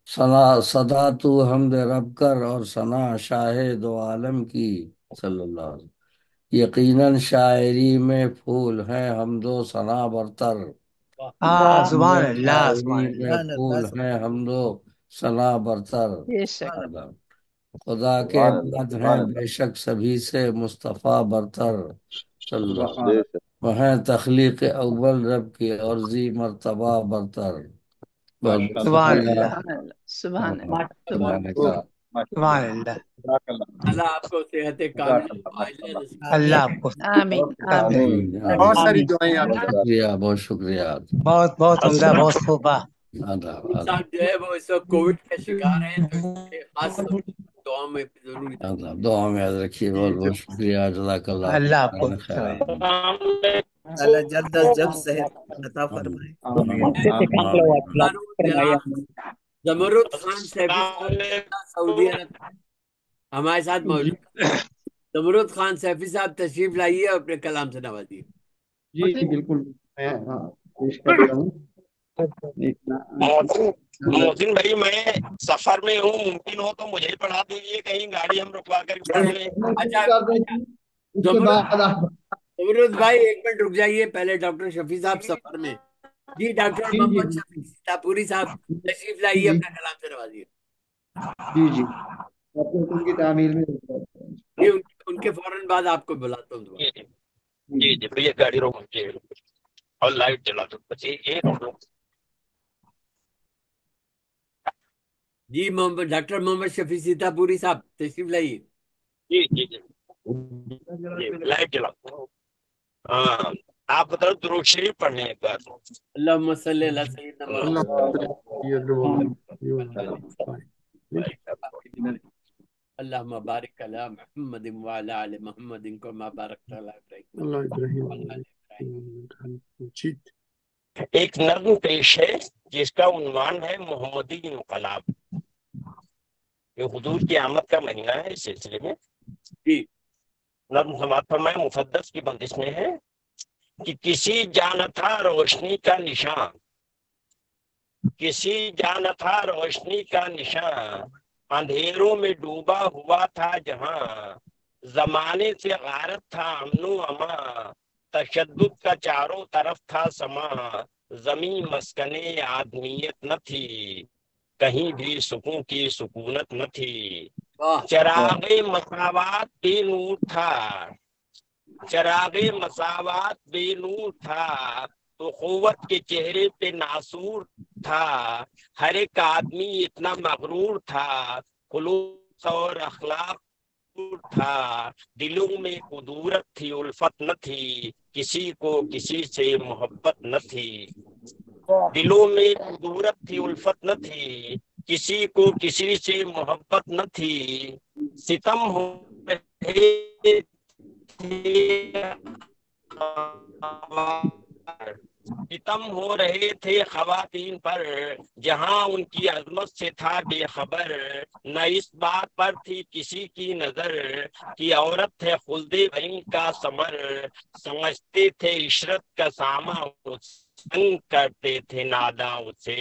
وسلم، صدا تو حمد رب کر اور ثنا شاہ دو عالم کی صلی اللہ علیہ وسلم، یقیناً شاعری میں پھول ہیں حمد و ثنا برتر، سبحان اللہ شاعری میں پھول ہیں حمد و ثنا برتر۔ بے شک خدا کے بعد ہیں بے شک سبھی سے مصطفیٰ برتر صلی اللہ علیہ وسلم، وہ ہیں تخلیق اول رب کی اور ذی مرتبہ برتر۔ سبحان اللہ سبحان اللہ سبحان اللہ، اللہ آپ کو صحت کاملہ عاجلہ نصیب اللہ آپ کو آمین آمین بہت ساری دعائیں آپ بہت شکریہ، بہت شکریہ۔ بہت بہت عمدہ، بہت خوب۔ آداب صاحب جو ہے وہ اس وقت کووڈ کا شکار ہیں، تو اس کے خاص دعا میں ضرور دعا میں یاد رکھیے. بہت بہت شکریہ. جزاک اللہ اللہ آپ کو خیر. اللہ جلد از جلد صحت عطا فرمائے. زمرد خان سیفی صاحب سعودی عرب ہمارے ساتھ موجود. زمرد خان سیفی صاحب تشریف لائیے اور اپنے کلام سے نوازیے. جی بالکل میں پیش کرتا ہوں. محسن بھائی میں سفر میں ہوں، ممکن ہو تو مجھے پڑھا دیجیے، کہیں گاڑی ہم رکوا کر پڑھ لیں. زمرد بھائی ایک منٹ رک جائیے، پہلے ڈاکٹر شفیع صاحب سفر میں. جی ڈاکٹر محمد شفیع سیتاپوری صاحب تشریف لائیے، اپنا کلام سے نوازیے. جی ان کی تعمیل میں ان کے فوراً بعد آپ کو بلاتا ہوں. جی بھیا گاڑی روک اور لائٹ جلا دو بچے. جی ڈاکٹر محمد شفیع سیتاپوری صاحب تشریف لائیے. جی لائٹ جلا دو. ہاں آپ بتاؤ درود شریف پڑھنے ایک بار. اللہم صلی علی سیدنا اللہم بارک علی محمد وعلی آل محمد کما بارکت علی ابراہیم. ایک نظم پیش ہے جس کا عنوان ہے محمدی انقلاب. یہ حضور کی آمد کا مہینہ ہے. اس سلسلے میں نظم سماعت فرمائے. مفدس کی بندش میں ہے کہ کسی جانا تھا روشنی کا نشان، کسی جانا تھا روشنی کا نشان، اندھیروں میں ڈوبا ہوا تھا جہاں، زمانے سے غارت تھا امن و امان، تشدد کا چاروں طرف تھا سما، زمین مسکنے آدمیت نہ تھی، کہیں بھی سکون کی سکونت نہ تھی، چراغ مساوات بے نور تھا، چراغ مساوات بے نور تھا، تو قوت کے چہرے پہ ناسور تھا، ہر ایک آدمی اتنا مغرور تھا، خلوص اور اخلاق تھا، دلوں میں قدورت تھی الفت نہ تھی، کسی کو کسی سے محبت نہ تھی، دلوں میں قدورت تھی الفت نہ تھی، کسی کو کسی سے محبت نہ تھی، ستم ہو ستم ہو رہے تھے خواتین پر، جہاں ان کی عظمت سے تھا بے خبر، نہ اس بات پر تھی کسی کی نظر کہ عورت ہے خلد بہن کا ثمر، سمجھتے تھے عشرت کا ساما سنگ کرتے تھے نادا اسے،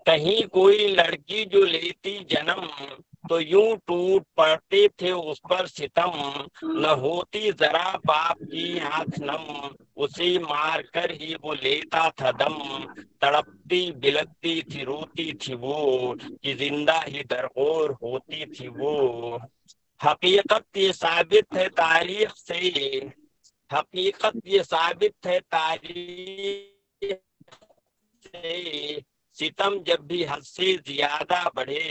کہیں کوئی لڑکی جو لیتی جنم تو یوں ٹوٹ پڑتے تھے اس پر ستم، نہ ہوتی ذرا باپ کی آنکھ نم، اسے مار کر ہی وہ لیتا تھا دم، تڑپتی بلکتی تھی روتی تھی وہ کہ زندہ ہی درگور ہوتی تھی وہ، حقیقت یہ ثابت ہے تاریخ سے، حقیقت یہ ثابت ہے تاریخ سے، ستم جب بھی حد سے زیادہ بڑھے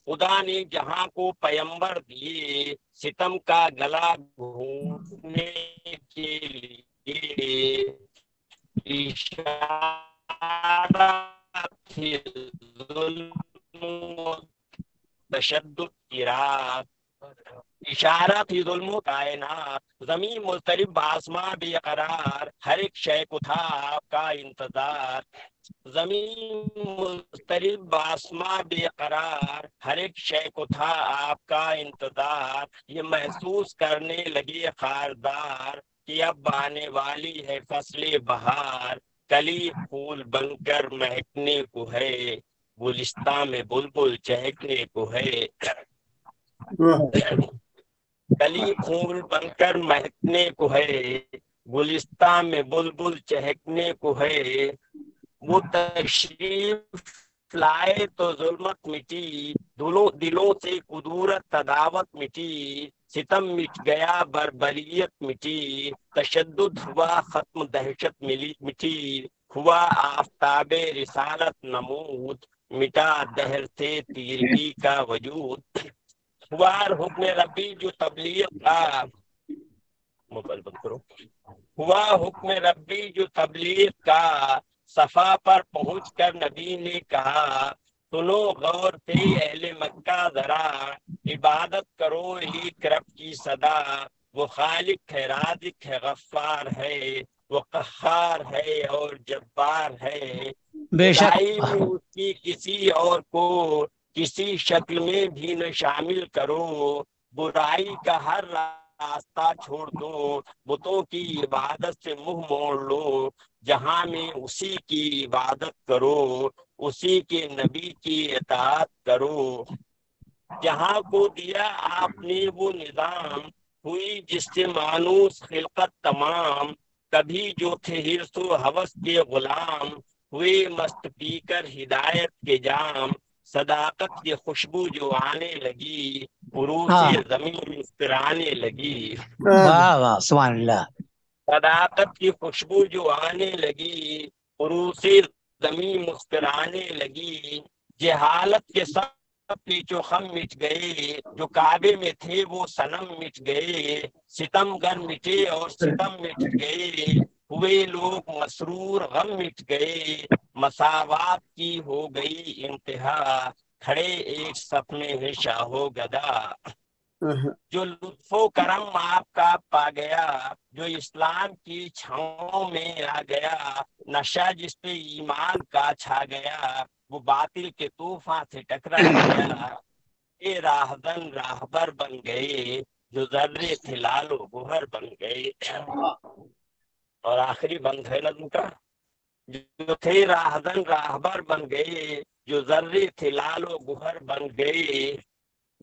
خدا نے جہاں کو پیمبر دیے، ستم کا گلا گھونٹنے کے لیے اشارہ تھی ظلم و تشدد کی رات، اشارہ تھی ظلم و کائنات، زمین مضطرب آسماں بے قرار، ہر ایک شے کو تھا آپ کا انتظار، زمین مضطرب آسماں بے قرار، ہر ایک شے کو تھا آپ کا انتظار، یہ محسوس کرنے لگے خاردار کہ اب آنے والی ہے فصل بہار، کلی پھول بن کر مہکنے کو ہے، گلستان میں بلبل چہکنے کو ہے، کلی پھول بن کر مہکنے کو ہے، گلستان میں بلبل چہکنے کو ہے، وہ تشریف لائے تو ظلمت مٹی، دلوں سے قدورت عداوت مٹی، ستم مٹ گیا بربریت مٹی، تشدد ہوا ختم دہشت مٹی، ہوا آفتاب رسالت نمود، مٹا دہر سے تیرگی کا وجود، ہوا حکم ربی جو تبلیغ کا، موبائل بند کرو، ہوا حکم ربی جو تبلیغ کا، صفا پر پہنچ کر نبی نے کہا سنو غور سے اہل مکہ ذرا، عبادت کرو ایک رب کی صدا، وہ خالق ہے رازق ہے غفار ہے، وہ قہار ہے اور جبار ہے، بے شک خدائی میں اس کی کسی اور کو کسی شکل میں بھی نہ شامل کرو، برائی کا ہر راستہ چھوڑ دو، بتوں کی عبادت سے منہ موڑ لو، جہاں میں اسی کی عبادت کرو، اسی کے نبی کی اطاعت کرو، جہاں کو دیا آپ نے وہ نظام، ہوئی جس سے مانوس خلقت تمام، کبھی جو تھے حرص و ہوس کے غلام، ہوئے مست پی کر ہدایت کے جام، صداقت کی خوشبو جو آنے لگی، عروج ہاں زمین مسکرانے لگی، واہ واہ سبحان اللہ صداقت کی خوشبو جو آنے لگی، عروج زمین مسکرانے لگی، جہالت کے سب پیچو خم مٹ گئے، جو کعبے میں تھے وہ صنم مٹ گئے، ستم گر مٹے اور ستم مٹ گئے، ہوئے لوگ مسرور غم مٹ گئے، مساوات کی ہو گئی انتہا، کھڑے ایک صف میں ہے شاہو گدا، جو لطف و کرم آپ کا پا گیا، جو اسلام کی چھاؤں میں آ گیا، نشہ جس پہ ایمان کا چھا گیا، وہ باطل کے طوفان سے ٹکرا گیا، یہ راہزن راہبر بن گئے، جو ذرے تھے لالو گوہر بن گئے، اور آخری بند ہے نظم کا، جو تھے راہزن راہبر بن گئے، جو ذرے تھے لالو گوہر بن گئے،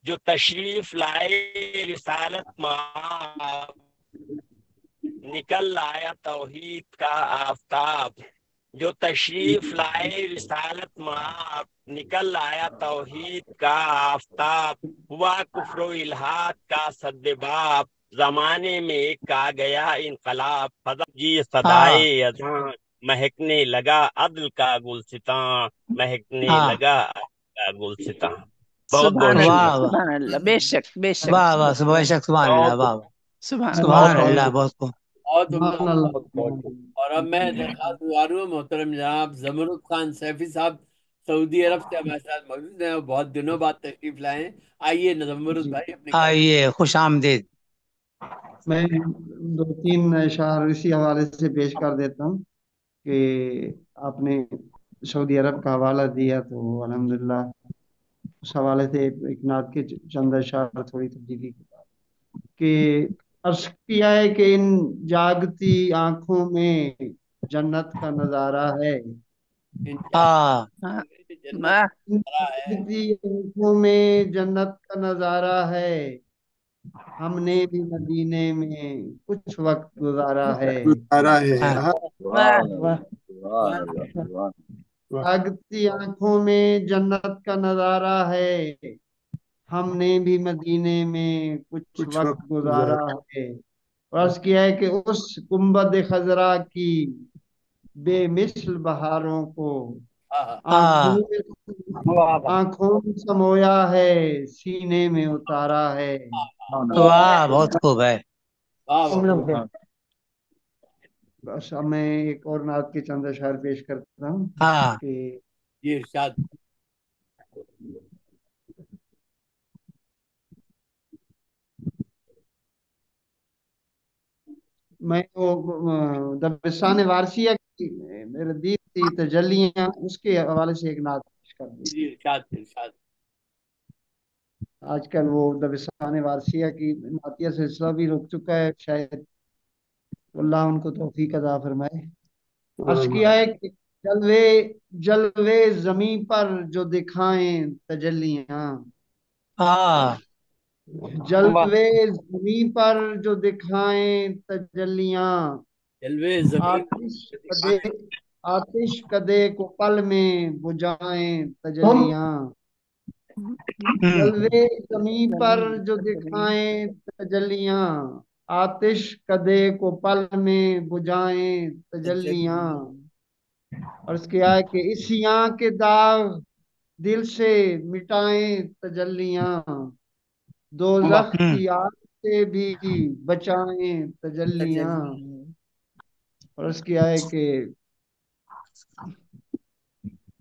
جو تشریف لائے رسالت ماں، نکل آیا توحید کا آفتاب، جو تشریف لائے رسالت ماں، نکل آیا توحید کا آفتاب، ہوا کفر و الحاد کا سدباب، زمانے میں ایک آ گیا انقلاب، فضا جی ہاں صدائے اذاں، مہکنے لگا عدل کا گلستاں، مہکنے ہاں لگا عدل کا گلستاں۔ بہت بہت سبحان اللہ، واہ شکریہ۔ واہ سبحان اللہ، بے شک بے شک، واہ واہ بے شک سبحان اللہ بہت واہ واہ سبحان اللہ، سبحان بہت اللہ بہت خوب بہت عمدہ، سبحان اللہ بہت سبحان بہت اللہ اور اب میں درخواست گزار ہوں محترم جناب زمرد خان سیفی صاحب سعودی عرب سے ہمارے ساتھ موجود ہیں اور بہت دنوں بعد تشریف لائے ہیں۔ آئیے زمرد جی بھائی اپنی کلام آئیے خوش آمدید میں دو تین اشعار اسی حوالے سے پیش کر دیتا ہوں کہ آپ نے سعودی عرب کا حوالہ دیا تو الحمدللہ اس حوالے سے ایک نعت کے چند اشعار تھوڑی تبدیلی کی بات کہ عرض کیا ہے کہ ان جاگتی آنکھوں میں جنت کا نظارہ ہے، ان ہاں ہاں، جنت واہ، ان کا ہے، جاگتی آنکھوں میں جنت کا نظارہ ہے، ہم نے بھی مدینے میں کچھ وقت گزارا ہے، گزارا ہے ہاں واہ، سبحان اللہ سبحان اللہ سبحان جاگتی آنکھوں میں جنت کا نظارہ ہے، ہم نے بھی مدینے میں کچھ کچھ وقت وقت گزارا ہے، اور عرض کیا ہے کہ اس گنبد خضرا کی بے مثل بہاروں کو آنکھوں ہاں میں آنکھوں میں سمویا ہے، سینے میں اتارا ہے۔ واہ بہت خوب ہے بس اب میں ایک اور نعت کے چند اشعار پیش کرتا ہوں ہاں کہ یہ ارشاد میں وہ دبستان وارثیہ کی میرے دید تھی تجلیاں، اس کے حوالے سے ایک نعت پیش کر دی۔ جی ارشاد ارشاد آج کل وہ دبستان وارثیہ کی نعتیہ سلسلہ بھی رک چکا ہے، شاید اللہ ان کو توفیق عطا فرمائے۔ عرض کیا ہے کہ جلوے جلوے زمیں پر جو دکھائیں تجلیاں، ہاں جلوے زمیں پر جو دکھائیں تجلیاں، جلوے زمین آتش کدے کو پل میں بجھائیں تجلیاں، جلوے زمیں پر جو دکھائیں تجلیاں، آتش کدے کو پل میں بجھائیں تجلیاں، اور اس کیا ہے کہ اسیاں کے داغ دل سے مٹائیں تجلیاں، دوزخ کی آگ سے بھی بچائیں تجلیاں، اور اس کیا ہے کہ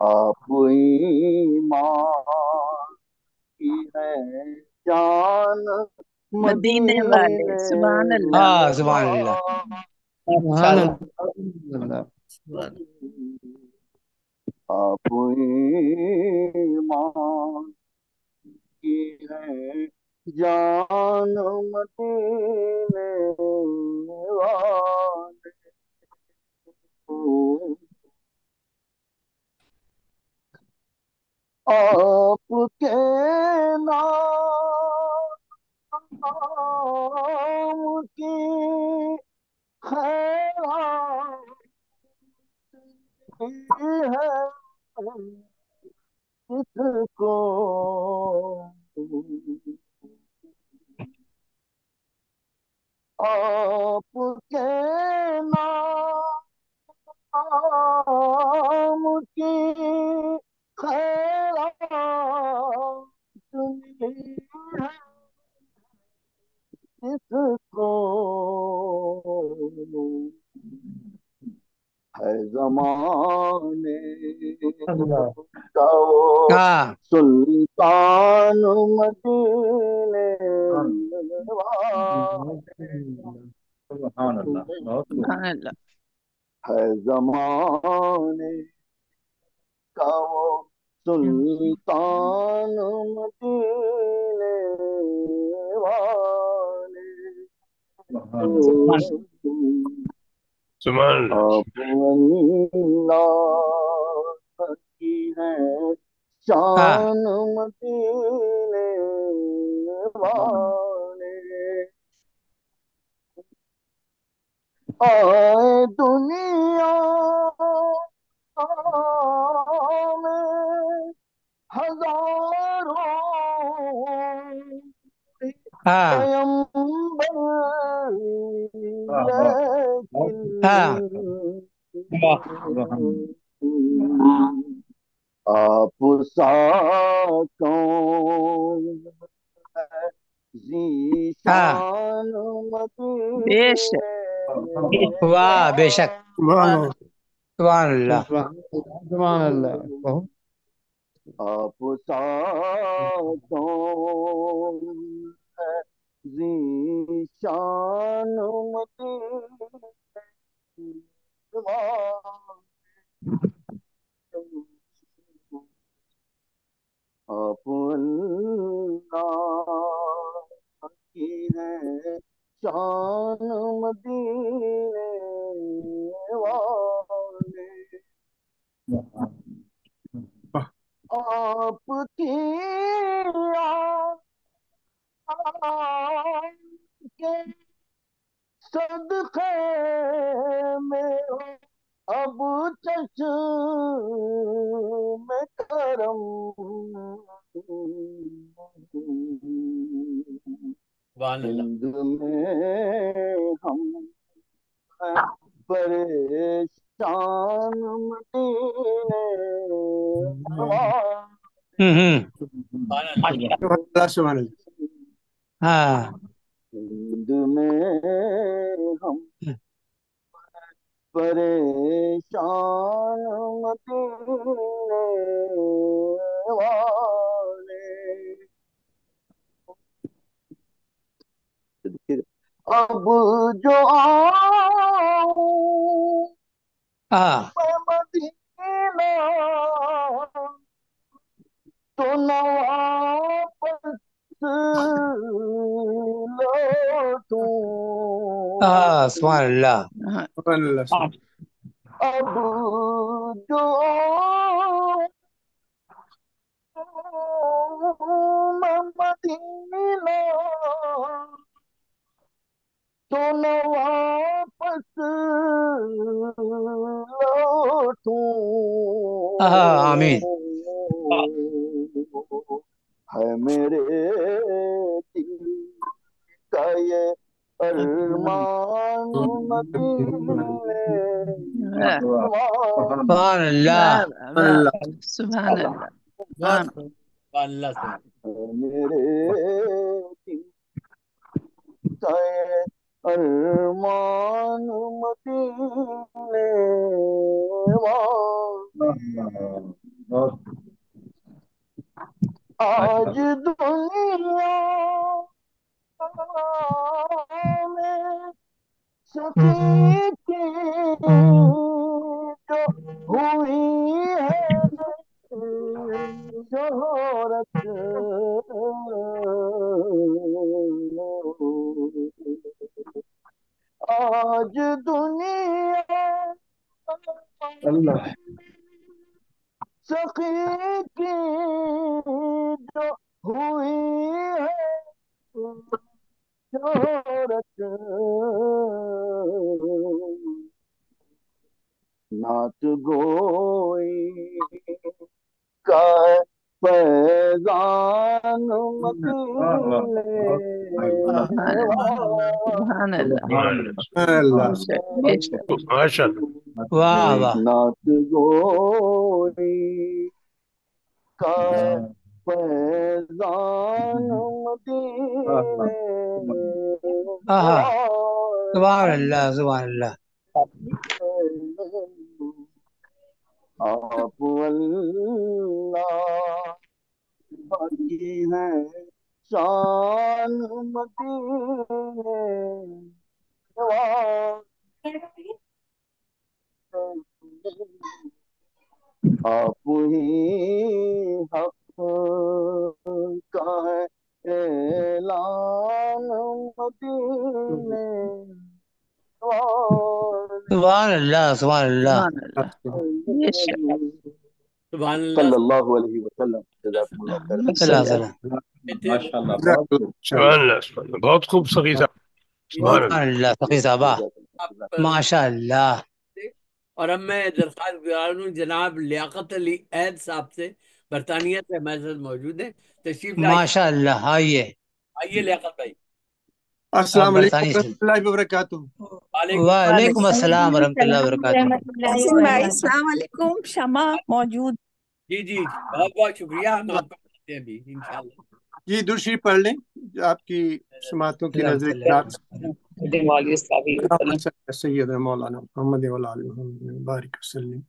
آپ ایمان کی ہے جان مدینے والے مدینے سبحان اللہ ہاں سبحان اللہ سبحان اللہ آپ ایمان کی ہے جان مدینے والے آپ کے نام کی خیرات ہے کس کو آپ کے نام کی خیرات ملی ہے کس کو ہے زمانے کا وہ ہاں سلطان مدینے والے سبحان اللہ بہت خوب سبحان اللہ ہے زمانے کا وہ سلطان مدینے والے سبحان اللہ آپ اللہ کی ہے ہاں شان مدینے والے آئے دنیا میں ہزاروں ہاں پیمبر لیکن ہاں آپ سا کون ہے ہاں ذیشان بے شک مدینے واہ بے شک سبحان سبحان اللہ سبحان اللہ بہت آپ سا کون ہے ذیشان مدینے آپ اللہ کی ہے شان مدینے والے آپ کی آن کے صدقے میں اب چشم کرم سبحان اللہ ہند میں ہم ہیں پریشان مدینے والے سبحان اللہ سبحان اللہ ہاں ہند میں ہم پریشان مدینے والے اب جو آؤں ہاں میں مدینہ تو نہ واپس لوٹوں ہاں سبحان اللہ سبحان اللہ اب جو آؤں میں مدینہ تو نہ واپس لوٹوں ہاں آمین ہے میرے دل کا یہ ارمان مدینے والے سبحان اللہ واہ واہ سبحان اللہ بہت سبحان خوب سبحان اللہ سے ہے میرے دل کا یہ ارمان مدینے والے سخی کی جو ہوئی ہے شہرت آج دنیا اللہ سخی کی جو ہوئی ہے شہرت نعت گوئی کا فیضان مدینے سبحان اللہ اللہ بے شک ماشاء اللہ واہ واہ نعت گوئی کا فیضان مدینے سبحان اللہ سبحان اللہ آپ اللہ باقی ہے شان مدینے آپ ہی حق کا ہے اعلان مدینے سبحان اللہ سبحان اللہ سبحان اللہ بے شک سبحان صلی اللہ اللہ علیہ وسلم جزاکم اللہ خیر اللہ سلام ماشاء اللہ جزاک بہت اللہ سبحان اللہ بہت خوب سخی صاحب بہت سبحان اللہ سخی صاحبہ آپ پر ماشاء اللہ اور اب میں درخواست گزار ہوں جناب لیاقت علی عید صاحب سے برطانیہ سے ہمارے ساتھ موجود ہیں تشریف لائیے ماشاء اللہ آئیے آئیے لیاقت بھائی السلام علیکم برطانیہ سے ورحمۃ اللہ وبرکاتہ وعلیکم السلام ورحمۃ اللہ وبرکاتہ محسن بھائی السلام علیکم شمع موجود جی جی بہت بہت شکریہ ہم آپ کو بتاتے ہیں ابھی انشاءاللہ جی درود شریف پڑھ لیں آپ کی سماعتوں کی نظر سیدنا مولانا محمد محمد بارک وسلم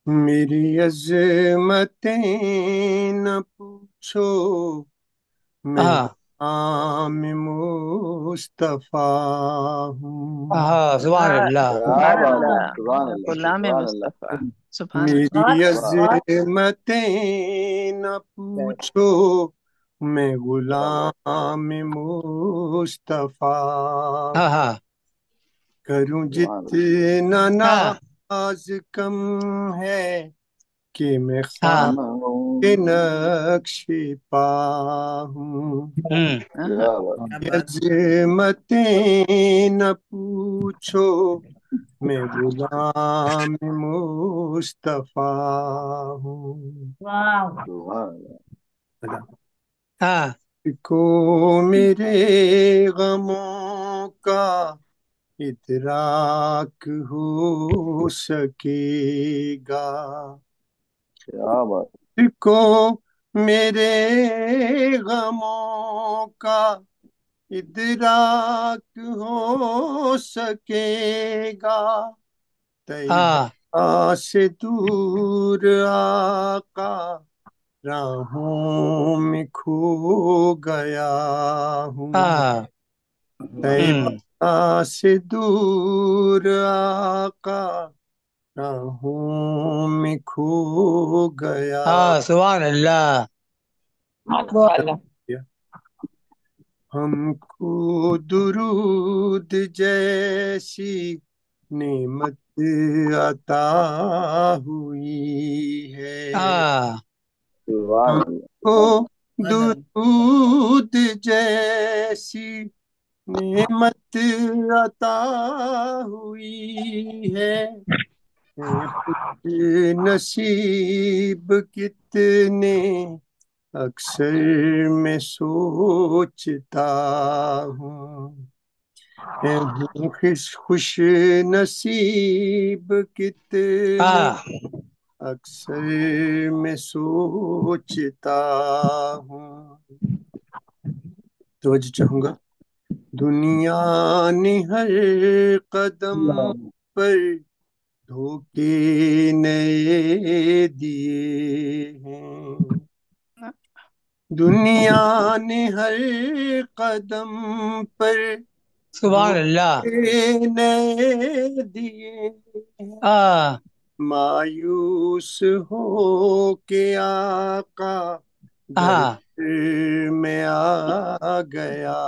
میری عظمتیں نہ پوچھو میں غلام مصطفیٰ ہوں سبحان اللہ سبحان اللہ غلام مصطفیٰ سبحان اللہ میری عظمتیں نہ پوچھو میں غلام مصطفیٰ کروں جتنا ناز کم ہے کہ میں خاک نقش پا ہوں عظمتیں نہ پوچھو میں غلام مصطفیٰ ہوں کو میرے غموں کا ادراک ہو سکے گا کو میرے غموں کا ادراک ہو سکے گا طیبہ سے دور آقا راہوں میں کھو گیا ہوں طیبہ سے دور آقا راہوں میں کھو گیا سبحان اللہ ہم کو درود جیسی نعمت عطا ہوئی ہے ہم کو درود جیسی نعمت عطا ہوئی ہے خوش نصیب کتنے اکثر میں سوچتا ہوں خوش نصیب کتنے اکثر میں سوچتا ہوں توجہ چاہوں گا دنیا نے ہر قدم پر دھوکے نئے دیے ہیں دنیا نے ہر قدم پر سبحان اللہ نئے دیے مایوس ہو کے آقا در میں آ گیا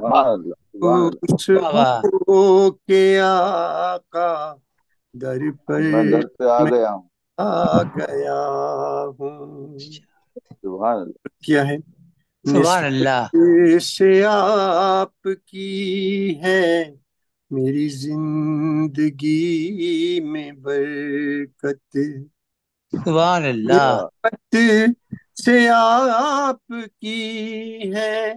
مایوس ہو کے آقا در پر میں در پہ آ گیا ہوں آ گیا ہوں. سبحان اللہ. کیا ہے سبحان اللہ سے آپ کی ہے میری زندگی میں برکت. سبحان اللہ برکت سے آپ کی ہے